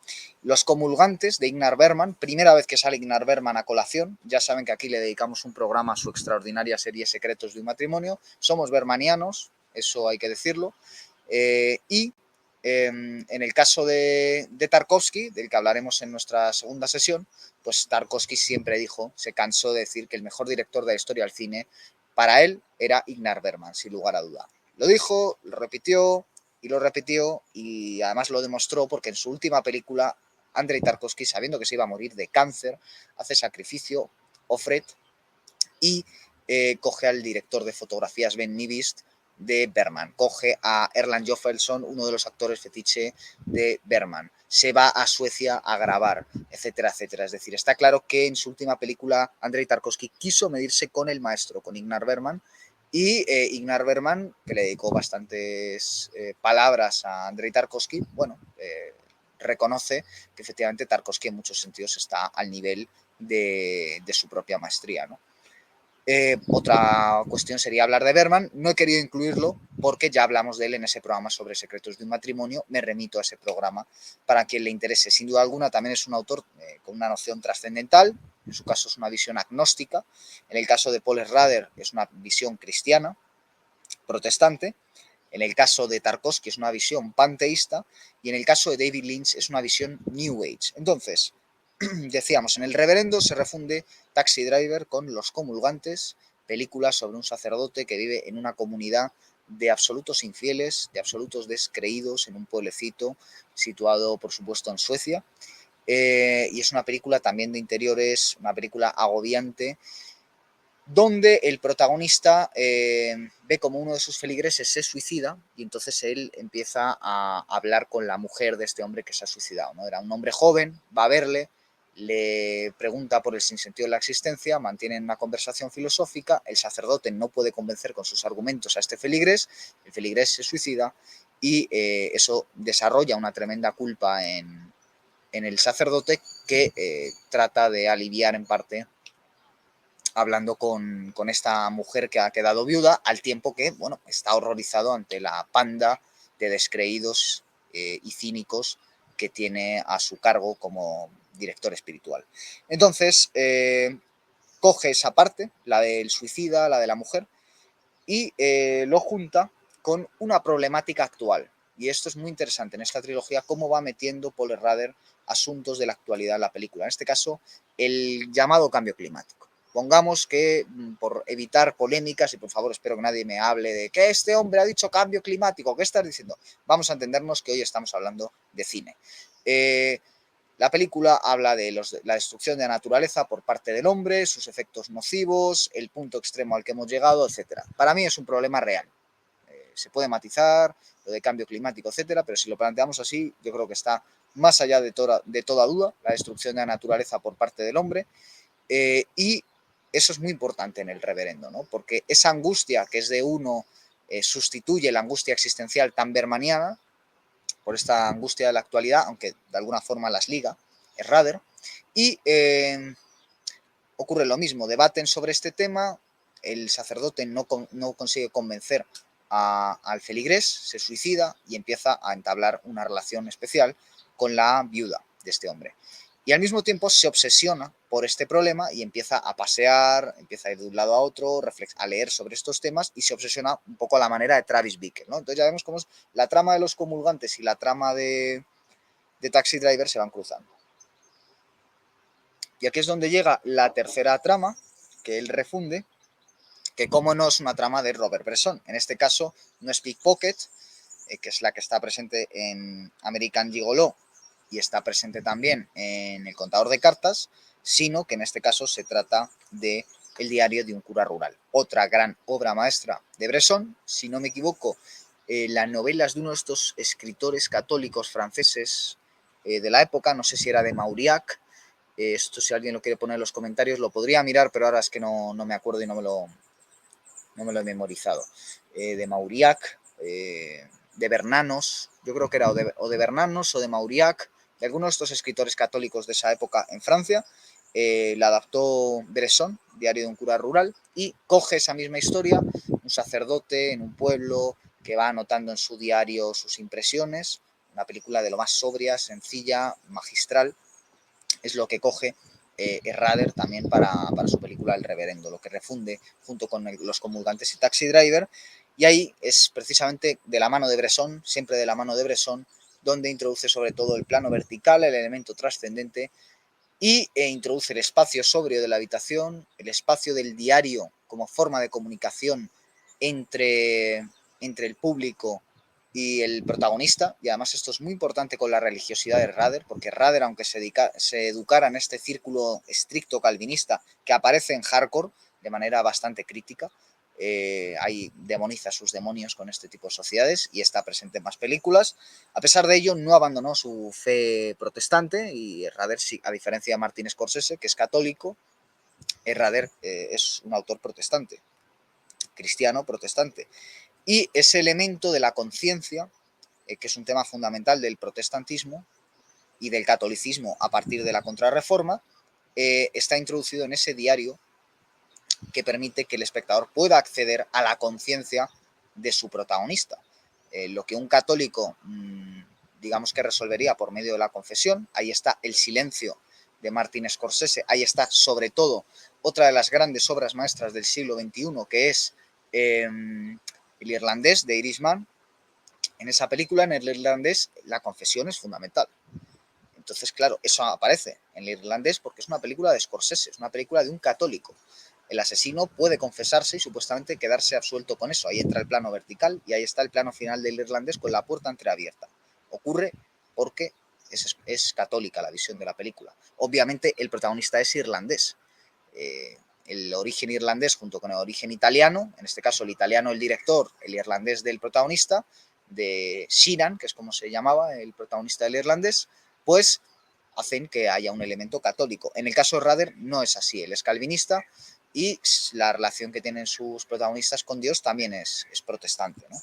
Los Comulgantes, de Ingmar Bergman, primera vez que sale Ingmar Bergman a colación. Ya saben que aquí le dedicamos un programa a su extraordinaria serie Secretos de un matrimonio. Somos bermanianos, eso hay que decirlo. Y en el caso de Tarkovsky, del que hablaremos en nuestra segunda sesión, pues Tarkovsky siempre dijo, se cansó de decir que el mejor director de la historia del cine para él era Ingmar Bergman, sin lugar a duda. Lo dijo, lo repitió y además lo demostró porque en su última película, Andrei Tarkovsky, sabiendo que se iba a morir de cáncer, hace sacrificio, Offred, y coge al director de fotografías Ben Nivist de Bergman, coge a Erland Joffelsson, uno de los actores fetiche de Bergman, se va a Suecia a grabar, etcétera, etcétera. Es decir, está claro que en su última película Andrei Tarkovsky quiso medirse con el maestro, con Ingmar Bergman, y Ingmar Bergman, que le dedicó bastantes palabras a Andrei Tarkovsky, bueno, reconoce que efectivamente Tarkovsky en muchos sentidos está al nivel de su propia maestría, ¿no? Otra cuestión sería hablar de Bergman. No he querido incluirlo porque ya hablamos de él en ese programa sobre secretos de un matrimonio. Me remito a ese programa para quien le interese. Sin duda alguna también es un autor con una noción trascendental. En su caso es una visión agnóstica. En el caso de Paul Schrader es una visión cristiana, protestante. En el caso de Tarkovsky es una visión panteísta. Y en el caso de David Lynch es una visión New Age. Entonces, decíamos, en El Reverendo se refunde Taxi Driver con Los Comulgantes, película sobre un sacerdote que vive en una comunidad de absolutos infieles, de absolutos descreídos en un pueblecito situado, por supuesto, en Suecia. Y es una película también de interiores, una película agobiante, donde el protagonista ve como uno de sus feligreses se suicida y entonces él empieza a hablar con la mujer de este hombre que se ha suicidado, ¿no? Era un hombre joven, va a verle, le pregunta por el sinsentido de la existencia, mantienen una conversación filosófica, el sacerdote no puede convencer con sus argumentos a este feligrés, el feligrés se suicida y eso desarrolla una tremenda culpa en el sacerdote que trata de aliviar en parte hablando con esta mujer que ha quedado viuda, al tiempo que, bueno, está horrorizado ante la panda de descreídos y cínicos que tiene a su cargo como director espiritual. Entonces, coge esa parte, la del suicida, la de la mujer, y lo junta con una problemática actual. Y esto es muy interesante en esta trilogía, cómo va metiendo Paul Schrader asuntos de la actualidad en la película. En este caso, el llamado cambio climático. Pongamos que, por evitar polémicas, y por favor espero que nadie me hable de que este hombre ha dicho cambio climático, ¿qué estás diciendo? Vamos a entendernos que hoy estamos hablando de cine. La película habla de la destrucción de la naturaleza por parte del hombre, sus efectos nocivos, el punto extremo al que hemos llegado, etcétera. Para mí es un problema real. Se puede matizar lo de cambio climático, etcétera, pero si lo planteamos así, yo creo que está más allá de toda duda la destrucción de la naturaleza por parte del hombre. Y eso es muy importante en el reverendo, ¿no? Porque esa angustia que es de uno sustituye la angustia existencial tan bermaniana por esta angustia de la actualidad, aunque de alguna forma las liga, es Schrader, y ocurre lo mismo, debaten sobre este tema, el sacerdote no consigue convencer al feligrés, se suicida y empieza a entablar una relación especial con la viuda de este hombre. Y al mismo tiempo se obsesiona por este problema y empieza a pasear, empieza a ir de un lado a otro, a leer sobre estos temas y se obsesiona un poco a la manera de Travis Bickle, ¿no? Entonces ya vemos cómo es la trama de los comulgantes y la trama de Taxi Driver se van cruzando. Y aquí es donde llega la tercera trama, que él refunde, que como no es una trama de Robert Bresson. En este caso no es Pickpocket, que es la que está presente en American Gigolo y está presente también en El contador de cartas, sino que en este caso se trata de El diario de un cura rural. Otra gran obra maestra de Bresson, si no me equivoco, las novelas de uno de estos escritores católicos franceses de la época, no sé si era de Mauriac, esto si alguien lo quiere poner en los comentarios lo podría mirar, pero ahora es que no me acuerdo y no me lo he memorizado. De Mauriac, de Bernanos, yo creo que era o de Bernanos o de Mauriac, de algunos de estos escritores católicos de esa época en Francia. La adaptó Bresson, Diario de un cura rural, y coge esa misma historia, un sacerdote en un pueblo que va anotando en su diario sus impresiones, una película de lo más sobria, sencilla, magistral, es lo que coge Schrader también para su película El Reverendo, lo que refunde junto con Los comulgantes y Taxi Driver, y ahí es precisamente de la mano de Bresson, siempre de la mano de Bresson, donde introduce sobre todo el plano vertical, el elemento trascendente, y introduce el espacio sobrio de la habitación, el espacio del diario como forma de comunicación entre, entre el público y el protagonista, y además esto es muy importante con la religiosidad de Schrader, porque Schrader, aunque se educara en este círculo estricto calvinista que aparece en Hardcore de manera bastante crítica, ahí demoniza a sus demonios con este tipo de sociedades y está presente en más películas. A pesar de ello, no abandonó su fe protestante y Schrader, a diferencia de Martin Scorsese, que es católico, Schrader es un autor protestante, cristiano protestante. Y ese elemento de la conciencia, que es un tema fundamental del protestantismo y del catolicismo a partir de la Contrarreforma, está introducido en ese diario que permite que el espectador pueda acceder a la conciencia de su protagonista. Lo que un católico, digamos que resolvería por medio de la confesión, ahí está el silencio de Martin Scorsese, ahí está sobre todo otra de las grandes obras maestras del siglo XXI, que es El irlandés de Irishman. En esa película, en el irlandés, la confesión es fundamental. Entonces, claro, eso aparece en el irlandés porque es una película de Scorsese, es una película de un católico. El asesino puede confesarse y supuestamente quedarse absuelto con eso. Ahí entra el plano vertical y ahí está el plano final del irlandés con la puerta entreabierta. Ocurre porque es católica la visión de la película. Obviamente el protagonista es irlandés. El origen irlandés junto con el origen italiano, en este caso el italiano el director, el irlandés del protagonista, de Sheeran, que es como se llamaba el protagonista del irlandés, pues hacen que haya un elemento católico. En el caso de Rader no es así, él es calvinista y la relación que tienen sus protagonistas con Dios también es protestante, ¿no?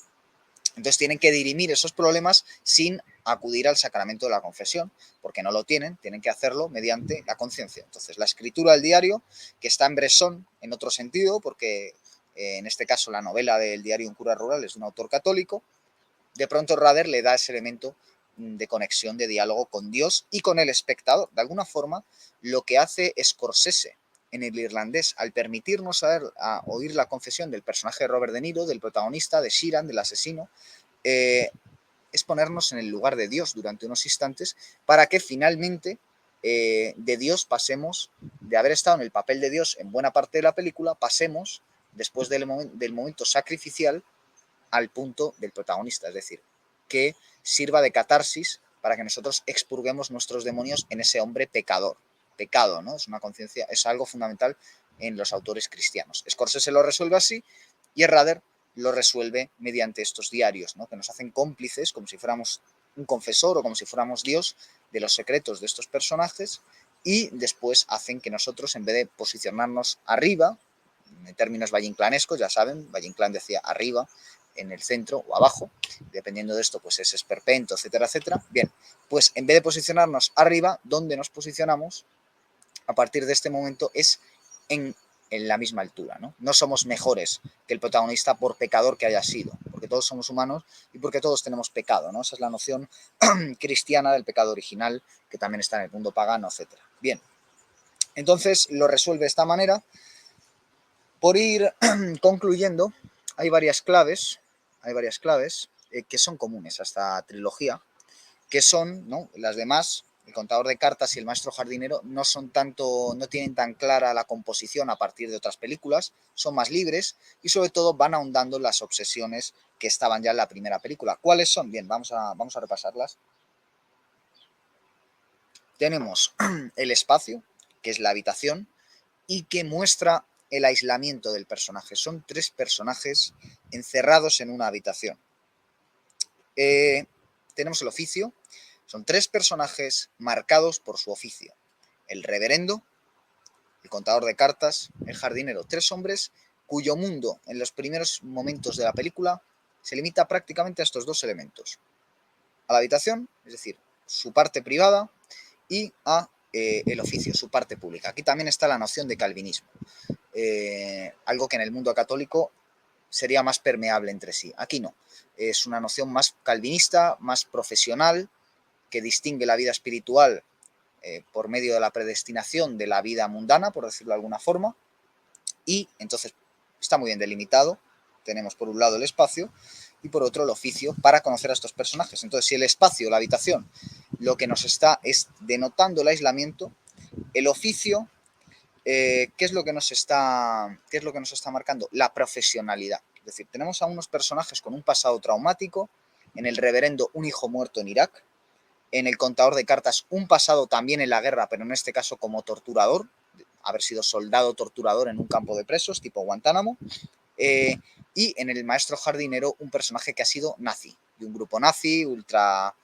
Entonces tienen que dirimir esos problemas sin acudir al sacramento de la confesión, porque no lo tienen, tienen que hacerlo mediante la conciencia. Entonces la escritura del diario, que está en Bresson en otro sentido, porque en este caso la novela del diario Un cura rural es de un autor católico, de pronto Rader le da ese elemento de conexión, de diálogo con Dios y con el espectador. De alguna forma, lo que hace Scorsese en el irlandés, al permitirnos oír la confesión del personaje de Robert De Niro, del protagonista, de Sheeran, del asesino, es ponernos en el lugar de Dios durante unos instantes para que finalmente de Dios pasemos, de haber estado en el papel de Dios en buena parte de la película, pasemos, después del momento sacrificial, al punto del protagonista, es decir, que sirva de catarsis para que nosotros expurguemos nuestros demonios en ese hombre pecador. Pecado, ¿no? Es una conciencia, es algo fundamental en los autores cristianos. Scorsese lo resuelve así y Rader lo resuelve mediante estos diarios, ¿no? Que nos hacen cómplices, como si fuéramos un confesor o como si fuéramos Dios, de los secretos de estos personajes y después hacen que nosotros, en vez de posicionarnos arriba, en términos valleinclanescos, ya saben, Valle Inclán decía arriba, en el centro o abajo, dependiendo de esto, pues es esperpento, etcétera, etcétera. Bien, pues en vez de posicionarnos arriba, donde nos posicionamos a partir de este momento es en la misma altura, ¿no? No somos mejores que el protagonista por pecador que haya sido, porque todos somos humanos y porque todos tenemos pecado, ¿no? Esa es la noción cristiana del pecado original, que también está en el mundo pagano, etcétera. Bien, entonces lo resuelve de esta manera. Por ir concluyendo, hay varias claves que son comunes a esta trilogía, que son, ¿no? Las demás, El contador de cartas y El maestro jardinero, no son tanto, no tienen tan clara la composición a partir de otras películas, son más libres y sobre todo van ahondando las obsesiones que estaban ya en la primera película. ¿Cuáles son? Bien, vamos a repasarlas. Tenemos el espacio, que es la habitación, y que muestra el aislamiento del personaje. Son tres personajes encerrados en una habitación. Tenemos el oficio. Son tres personajes marcados por su oficio. El reverendo, el contador de cartas, el jardinero. Tres hombres cuyo mundo en los primeros momentos de la película se limita prácticamente a estos dos elementos. A la habitación, es decir, su parte privada, y a el oficio, su parte pública. Aquí también está la noción de calvinismo. Algo que en el mundo católico sería más permeable entre sí. Aquí no. Es una noción más calvinista, más profesional, que distingue la vida espiritual por medio de la predestinación de la vida mundana, por decirlo de alguna forma, y entonces está muy bien delimitado. Tenemos por un lado el espacio y por otro el oficio para conocer a estos personajes. Entonces, si el espacio, la habitación, lo que nos está es denotando el aislamiento, el oficio, ¿qué es lo que nos está marcando? La profesionalidad. Es decir, tenemos a unos personajes con un pasado traumático, en el reverendo un hijo muerto en Irak, en el contador de cartas un pasado también en la guerra, pero en este caso como torturador, haber sido soldado torturador en un campo de presos tipo Guantánamo, y en el maestro jardinero un personaje que ha sido nazi, de un grupo nazi, ultra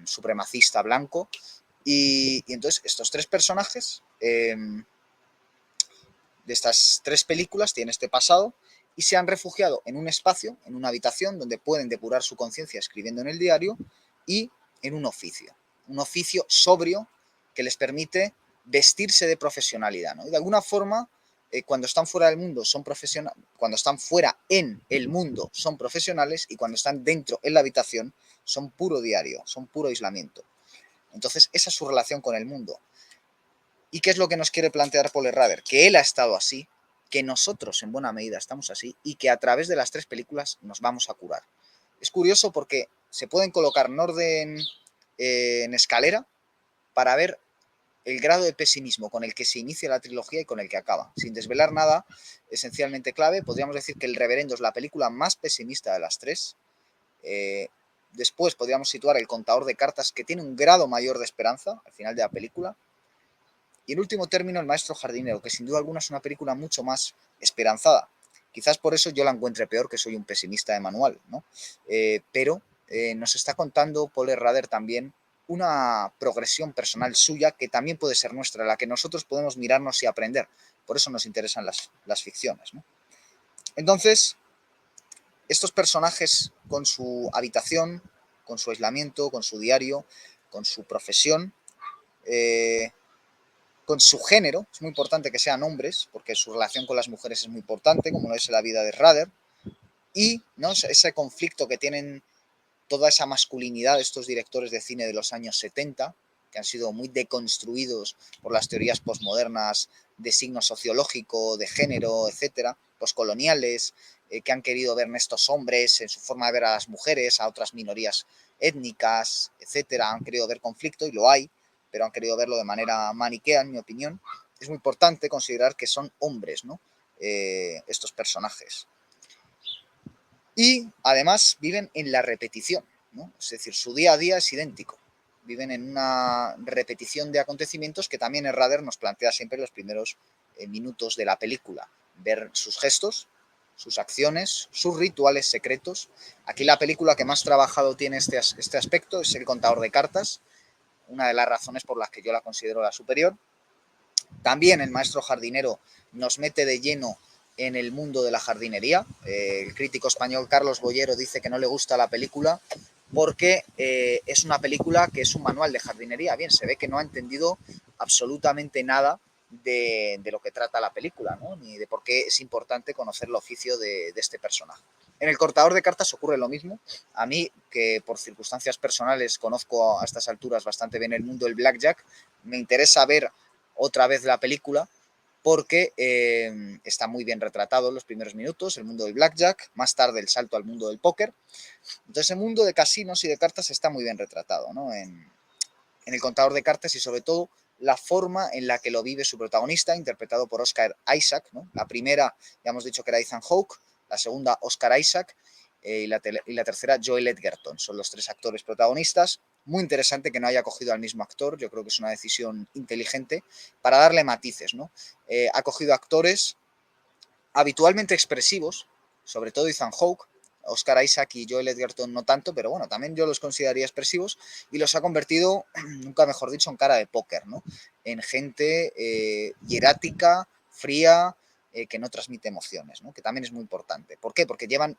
supremacista blanco, y entonces estos tres personajes de estas tres películas tienen este pasado y se han refugiado en un espacio, en una habitación donde pueden depurar su conciencia escribiendo en el diario y en un oficio sobrio que les permite vestirse de profesionalidad, ¿no? Y de alguna forma, cuando están fuera del mundo son profesionales, cuando están fuera en el mundo son profesionales y cuando están dentro en la habitación son puro diario, son puro aislamiento. Entonces, esa es su relación con el mundo. ¿Y qué es lo que nos quiere plantear Paul Rader? Que él ha estado así, que nosotros en buena medida estamos así y que a través de las tres películas nos vamos a curar. Es curioso porque se pueden colocar en orden en escalera para ver el grado de pesimismo con el que se inicia la trilogía y con el que acaba. Sin desvelar nada esencialmente clave, podríamos decir que El Reverendo es la película más pesimista de las tres. Después podríamos situar El Contador de Cartas, que tiene un grado mayor de esperanza al final de la película. Y en último término, El Maestro Jardinero, que sin duda alguna es una película mucho más esperanzada. Quizás por eso yo la encuentre peor, que soy un pesimista de manual, ¿no? Pero nos está contando Paul Rader también una progresión personal suya que también puede ser nuestra, la que nosotros podemos mirarnos y aprender. Por eso nos interesan las ficciones, ¿no? Entonces, estos personajes con su habitación, con su aislamiento, con su diario, con su profesión, con su género, es muy importante que sean hombres, porque su relación con las mujeres es muy importante, como lo es en la vida de Rader, y ¿no? Ese conflicto que tienen toda esa masculinidad de estos directores de cine de los años 70, que han sido muy deconstruidos por las teorías posmodernas de signo sociológico, de género, etcétera, poscoloniales, que han querido ver en estos hombres, en su forma de ver a las mujeres, a otras minorías étnicas, etcétera, han querido ver conflicto, y lo hay, pero han querido verlo de manera maniquea, en mi opinión. Es muy importante considerar que son hombres, ¿no? Estos personajes. Y además viven en la repetición, ¿no? Es decir, su día a día es idéntico. Viven en una repetición de acontecimientos que también Rader nos plantea siempre en los primeros minutos de la película. Ver sus gestos, sus acciones, sus rituales secretos. Aquí la película que más trabajado tiene este aspecto es El Contador de Cartas, una de las razones por las que yo la considero la superior. También El Maestro Jardinero nos mete de lleno en el mundo de la jardinería. El crítico español Carlos Boyero dice que no le gusta la película porque es una película que es un manual de jardinería. Bien, se ve que no ha entendido absolutamente nada de lo que trata la película, ¿no? Ni de por qué es importante conocer el oficio de este personaje. En El Cortador de Cartas ocurre lo mismo. A mí, que por circunstancias personales conozco a estas alturas bastante bien el mundo del blackjack, me interesa ver otra vez la película porque está muy bien retratado en los primeros minutos, el mundo del blackjack, más tarde el salto al mundo del póker. Entonces el mundo de casinos y de cartas está muy bien retratado, ¿no? En El Contador de Cartas, y sobre todo la forma en la que lo vive su protagonista, interpretado por Oscar Isaac, ¿no? La primera, ya hemos dicho que era Ethan Hawke, la segunda Oscar Isaac, y la tercera Joel Edgerton. Son los tres actores protagonistas. Muy interesante que no haya cogido al mismo actor, yo creo que es una decisión inteligente para darle matices, ¿no? Ha cogido actores habitualmente expresivos, sobre todo Ethan Hawke. Oscar Isaac y Joel Edgerton no tanto, pero bueno, también yo los consideraría expresivos, y los ha convertido, nunca mejor dicho, en cara de póker, ¿no? En gente hierática, fría, que no transmite emociones, ¿no? Que también es muy importante. ¿Por qué? Porque llevan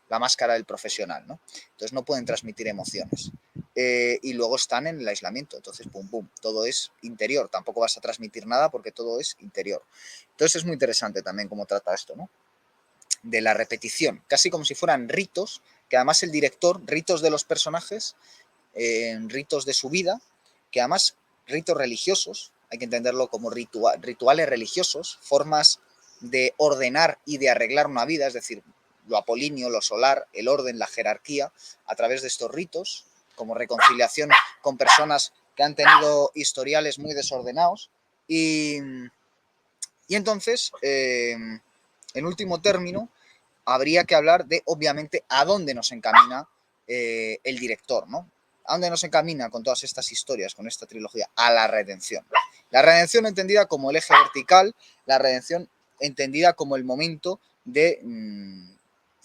la máscara del profesional, ¿no? Entonces no pueden transmitir emociones. Y luego están en el aislamiento, entonces pum, pum, todo es interior, tampoco vas a transmitir nada porque todo es interior. Entonces es muy interesante también cómo trata esto, ¿no? De la repetición, casi como si fueran ritos, que además el director, ritos de los personajes, ritos de su vida, que además ritos religiosos, hay que entenderlo como rituales religiosos, formas de ordenar y de arreglar una vida, es decir, lo apolíneo, lo solar, el orden, la jerarquía, a través de estos ritos, como reconciliación con personas que han tenido historiales muy desordenados. Y entonces, en último término, habría que hablar de, obviamente, a dónde nos encamina el director, ¿no? ¿A dónde nos encamina con todas estas historias, con esta trilogía? A la redención. La redención entendida como el eje vertical, la redención entendida como el momento de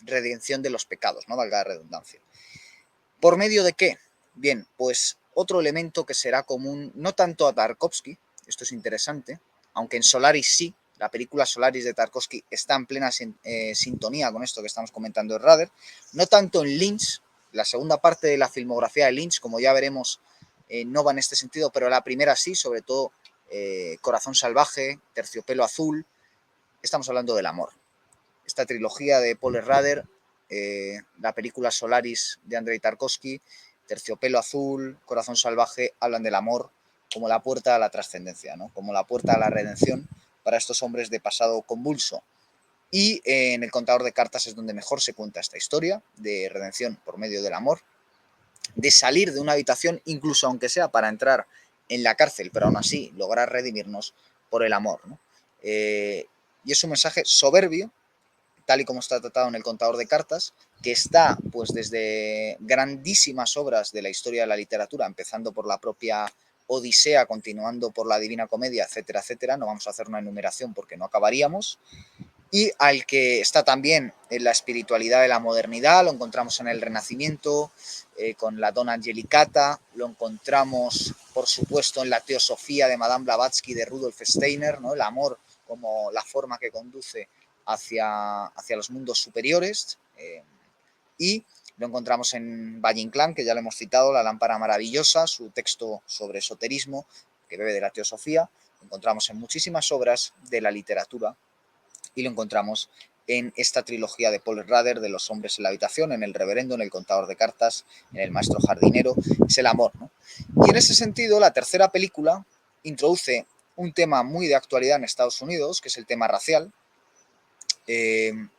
redención de los pecados, ¿no? Valga la redundancia. ¿Por medio de qué? Bien, pues otro elemento que será común, no tanto a Tarkovsky, esto es interesante, aunque en Solaris sí, la película Solaris de Tarkovsky está en plena sintonía con esto que estamos comentando de Rader, no tanto en Lynch, la segunda parte de la filmografía de Lynch, como ya veremos, no va en este sentido, pero la primera sí, sobre todo Corazón Salvaje, Terciopelo Azul, estamos hablando del amor. Esta trilogía de Paul Rader, la película Solaris de Andrei Tarkovsky, Terciopelo Azul, Corazón Salvaje, hablan del amor como la puerta a la trascendencia, ¿no? Como la puerta a la redención para estos hombres de pasado convulso. Y en El Contador de Cartas es donde mejor se cuenta esta historia de redención por medio del amor, de salir de una habitación, incluso aunque sea para entrar en la cárcel, pero aún así lograr redimirnos por el amor, ¿no? Y es un mensaje soberbio, tal y como está tratado en El Contador de Cartas, que está pues desde grandísimas obras de la historia de la literatura, empezando por la propia Odisea, continuando por la Divina Comedia, etcétera, etcétera. No vamos a hacer una enumeración porque no acabaríamos. Y al que está también en la espiritualidad de la modernidad, lo encontramos en el Renacimiento, con la Donna Angelicata, lo encontramos, por supuesto, en la Teosofía de Madame Blavatsky de Rudolf Steiner, ¿no? El amor como la forma que conduce hacia los mundos superiores, y lo encontramos en Valle Inclán, que ya lo hemos citado, La lámpara maravillosa, su texto sobre esoterismo, que bebe de la Teosofía. Lo encontramos en muchísimas obras de la literatura y lo encontramos en esta trilogía de Paul Rader de Los hombres en la habitación, en El reverendo, en El contador de cartas, en El maestro jardinero. Es el amor, ¿no? Y en ese sentido, la tercera película introduce un tema muy de actualidad en Estados Unidos, que es el tema racial.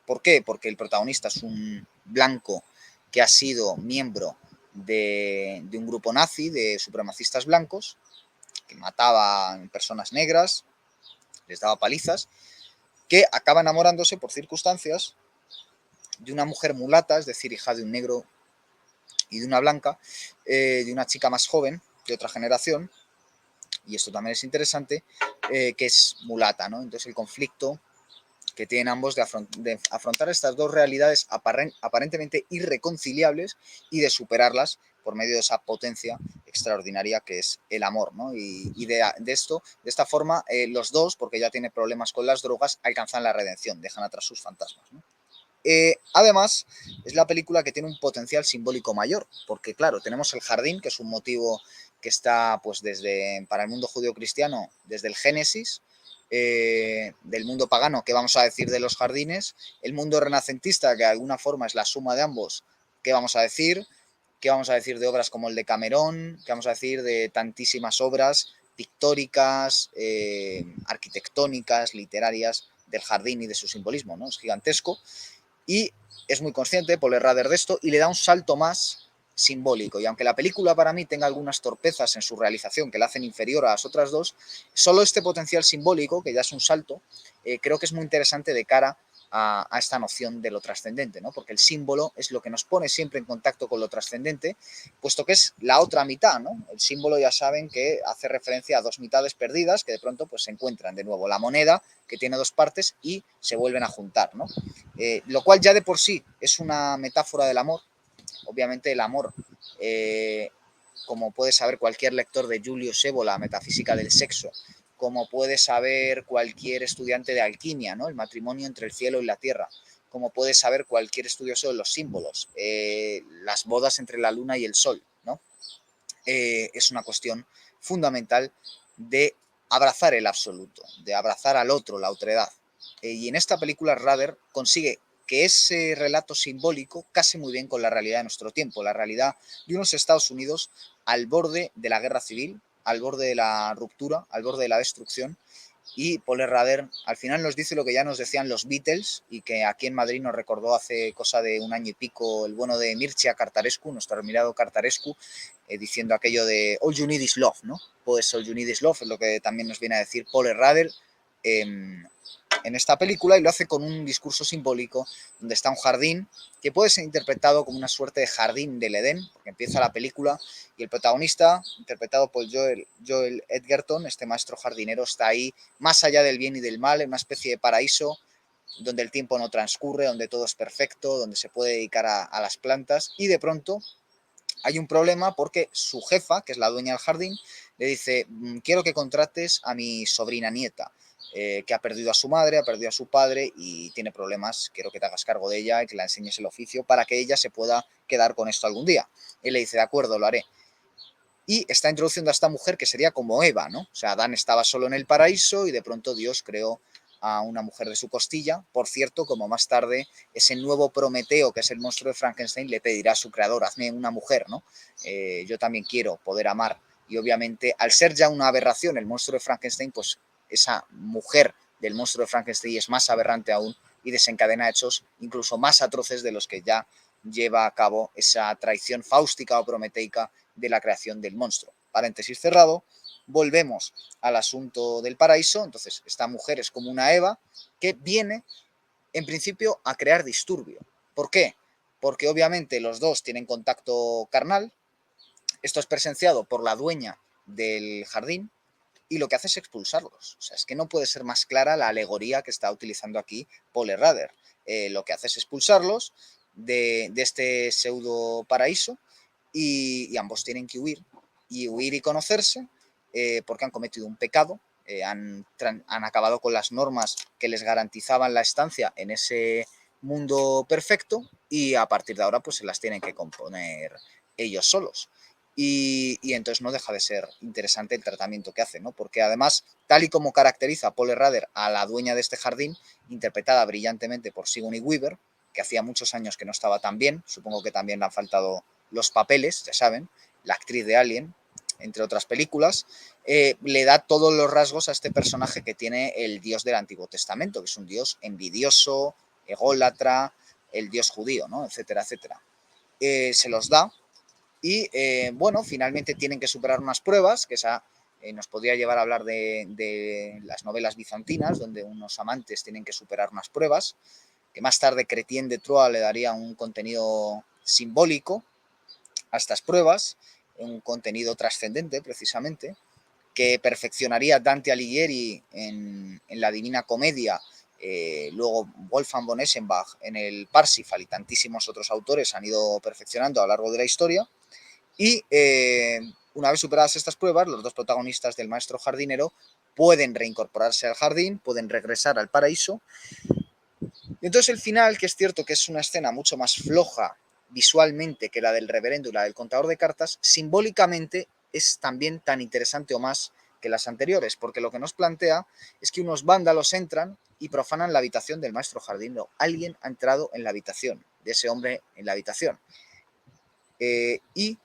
¿Por qué? Porque el protagonista es un blanco que ha sido miembro de un grupo nazi de supremacistas blancos, que mataban personas negras, les daba palizas, que acaba enamorándose por circunstancias de una mujer mulata, es decir, hija de un negro y de una blanca, de una chica más joven, de otra generación, y esto también es interesante, que es mulata, ¿no? Entonces el conflicto que tienen ambos de afrontar estas dos realidades aparentemente irreconciliables y de superarlas por medio de esa potencia extraordinaria que es el amor, ¿no? Y de esta forma, los dos, porque ya tiene problemas con las drogas, alcanzan la redención, dejan atrás sus fantasmas, ¿no? Además, es la película que tiene un potencial simbólico mayor, porque claro, tenemos el jardín, que es un motivo que está pues para el mundo judío-cristiano desde el Génesis, del mundo pagano, ¿qué vamos a decir de los jardines? El mundo renacentista, que de alguna forma es la suma de ambos, ¿qué vamos a decir? ¿Qué vamos a decir de obras como el de Camerón? ¿Qué vamos a decir de tantísimas obras pictóricas, arquitectónicas, literarias del jardín y de su simbolismo, ¿no? Es gigantesco y es muy consciente Paul Rader de esto y le da un salto más simbólico. Y aunque la película para mí tenga algunas torpezas en su realización que la hacen inferior a las otras dos, solo este potencial simbólico, que ya es un salto, creo que es muy interesante de cara a esta noción de lo trascendente, ¿no? Porque el símbolo es lo que nos pone siempre en contacto con lo trascendente, puesto que es la otra mitad, ¿no? El símbolo ya saben que hace referencia a dos mitades perdidas que de pronto pues, se encuentran de nuevo. La moneda, que tiene dos partes y se vuelven a juntar, ¿no? Lo cual ya de por sí es una metáfora del amor. Obviamente el amor, como puede saber cualquier lector de Julio Sebo, la metafísica del sexo, como puede saber cualquier estudiante de alquimia, ¿no? El matrimonio entre el cielo y la tierra, como puede saber cualquier estudioso de los símbolos, las bodas entre la luna y el sol, ¿no? Es una cuestión fundamental de abrazar el absoluto, de abrazar al otro, la otredad. Y en esta película Rader consigue que ese relato simbólico case muy bien con la realidad de nuestro tiempo, la realidad de unos Estados Unidos al borde de la guerra civil, al borde de la ruptura, al borde de la destrucción. Y Paul Rader al final nos dice lo que ya nos decían los Beatles y que aquí en Madrid nos recordó hace cosa de un año y pico el bueno de Mircea Cartarescu, nuestro admirado Cartarescu, diciendo aquello de All you need is love, ¿no? Pues All you need is love es lo que también nos viene a decir Paul Rader en esta película, y lo hace con un discurso simbólico donde está un jardín que puede ser interpretado como una suerte de jardín del Edén, porque empieza la película y el protagonista, interpretado por Joel Edgerton, este maestro jardinero, está ahí más allá del bien y del mal, en una especie de paraíso donde el tiempo no transcurre, donde todo es perfecto, donde se puede dedicar a las plantas, y de pronto hay un problema porque su jefa, que es la dueña del jardín, le dice, quiero que contrates a mi sobrina nieta, que ha perdido a su madre, ha perdido a su padre y tiene problemas, quiero que te hagas cargo de ella y que la enseñes el oficio para que ella se pueda quedar con esto algún día. Él le dice, de acuerdo, lo haré. Y está introduciendo a esta mujer que sería como Eva, ¿no? O sea, Adán estaba solo en el paraíso y de pronto Dios creó a una mujer de su costilla. Por cierto, como más tarde ese nuevo Prometeo, que es el monstruo de Frankenstein, le pedirá a su creador, hazme una mujer, ¿no? Yo también quiero poder amar. Y obviamente, al ser ya una aberración el monstruo de Frankenstein, pues esa mujer del monstruo de Frankenstein es más aberrante aún y desencadena hechos incluso más atroces de los que ya lleva a cabo esa traición fáustica o prometeica de la creación del monstruo. Paréntesis cerrado. volvemos al asunto del paraíso. Entonces, esta mujer es como una Eva que viene, en principio, a crear disturbio. ¿Por qué? Porque obviamente los dos tienen contacto carnal. Esto es presenciado por la dueña del jardín y lo que hace es expulsarlos. O sea, es que no puede ser más clara la alegoría que está utilizando aquí Paul Rader. Lo que hace es expulsarlos de este pseudo paraíso y ambos tienen que huir y conocerse porque han cometido un pecado, han acabado con las normas que les garantizaban la estancia en ese mundo perfecto y a partir de ahora pues se las tienen que componer ellos solos. Y entonces no deja de ser interesante el tratamiento que hace, ¿no? Porque además, tal y como caracteriza Paul Rader a la dueña de este jardín, interpretada brillantemente por Sigourney Weaver, que hacía muchos años que no estaba tan bien, supongo que también le han faltado los papeles, ya saben, la actriz de Alien, entre otras películas, le da todos los rasgos a este personaje que tiene el dios del Antiguo Testamento, que es un dios envidioso, ególatra, el dios judío, ¿no? Etcétera, etcétera. Se los da y, bueno, finalmente tienen que superar unas pruebas, que esa nos podría llevar a hablar de las novelas bizantinas, donde unos amantes tienen que superar unas pruebas, que más tarde Chrétien de Troyes le daría un contenido simbólico a estas pruebas, un contenido trascendente precisamente, que perfeccionaría Dante Alighieri en la Divina Comedia, luego Wolfgang von Eschenbach en el Parsifal y tantísimos otros autores han ido perfeccionando a lo largo de la historia. Y una vez superadas estas pruebas, los dos protagonistas del maestro jardinero pueden reincorporarse al jardín, pueden regresar al paraíso. Y entonces el final, que es cierto que es una escena mucho más floja visualmente que la del reverendo y la del contador de cartas, simbólicamente es también tan interesante o más que las anteriores, porque lo que nos plantea es que unos vándalos entran y profanan la habitación del maestro jardinero. Alguien ha entrado en la habitación de ese hombre en la habitación. Y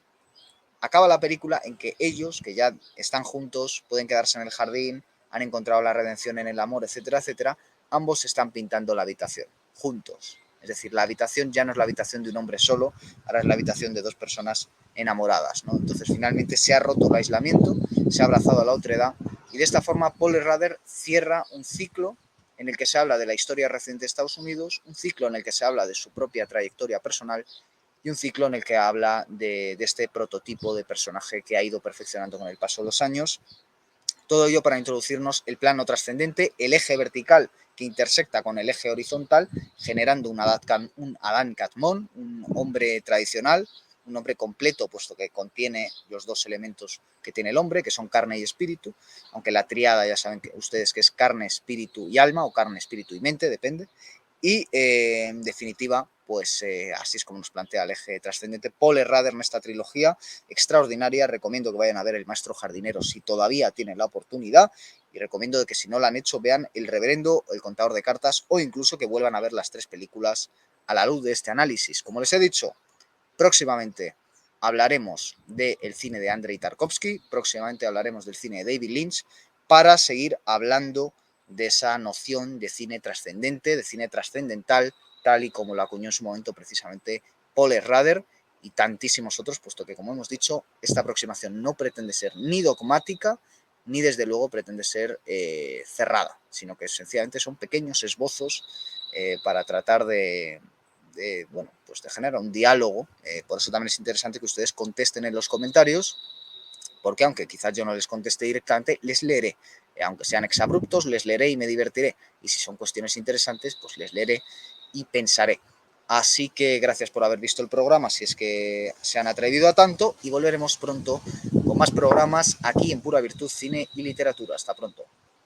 acaba la película en que ellos, que ya están juntos, pueden quedarse en el jardín, han encontrado la redención en el amor, etcétera, etcétera, ambos están pintando la habitación, juntos. Es decir, la habitación ya no es la habitación de un hombre solo, ahora es la habitación de dos personas enamoradas, ¿no? Entonces, finalmente se ha roto el aislamiento, se ha abrazado a la otredad, y de esta forma Paul Rader cierra un ciclo en el que se habla de la historia reciente de Estados Unidos, un ciclo en el que se habla de su propia trayectoria personal y un ciclo en el que habla de este prototipo de personaje que ha ido perfeccionando con el paso de los años. Todo ello para introducirnos el plano trascendente, el eje vertical que intersecta con el eje horizontal, generando un Adán Catmón, un hombre tradicional, un hombre completo, puesto que contiene los dos elementos que tiene el hombre, que son carne y espíritu, aunque la tríada ya saben que ustedes que es carne, espíritu y alma, o carne, espíritu y mente, depende. Y, en definitiva, pues así es como nos plantea el eje trascendente Paul Rader en esta trilogía extraordinaria. Recomiendo que vayan a ver El maestro jardinero si todavía tienen la oportunidad y recomiendo que si no la han hecho vean El reverendo, El contador de cartas o incluso que vuelvan a ver las tres películas a la luz de este análisis. Como les he dicho, próximamente hablaremos del cine de Andrei Tarkovsky, próximamente hablaremos del cine de David Lynch para seguir hablando de esa noción de cine trascendente, de cine trascendental, tal y como lo acuñó en su momento precisamente Paul Rader y tantísimos otros, puesto que, como hemos dicho, esta aproximación no pretende ser ni dogmática, ni desde luego pretende ser cerrada, sino que sencillamente son pequeños esbozos para tratar bueno, pues de generar un diálogo. Por eso también es interesante que ustedes contesten en los comentarios, porque aunque quizás yo no les conteste directamente, les leeré. Aunque sean exabruptos, les leeré y me divertiré. Y si son cuestiones interesantes, pues les leeré y pensaré. Así que gracias por haber visto el programa, si es que se han atrevido a tanto, y volveremos pronto con más programas aquí en Pura Virtud, Cine y Literatura. Hasta pronto.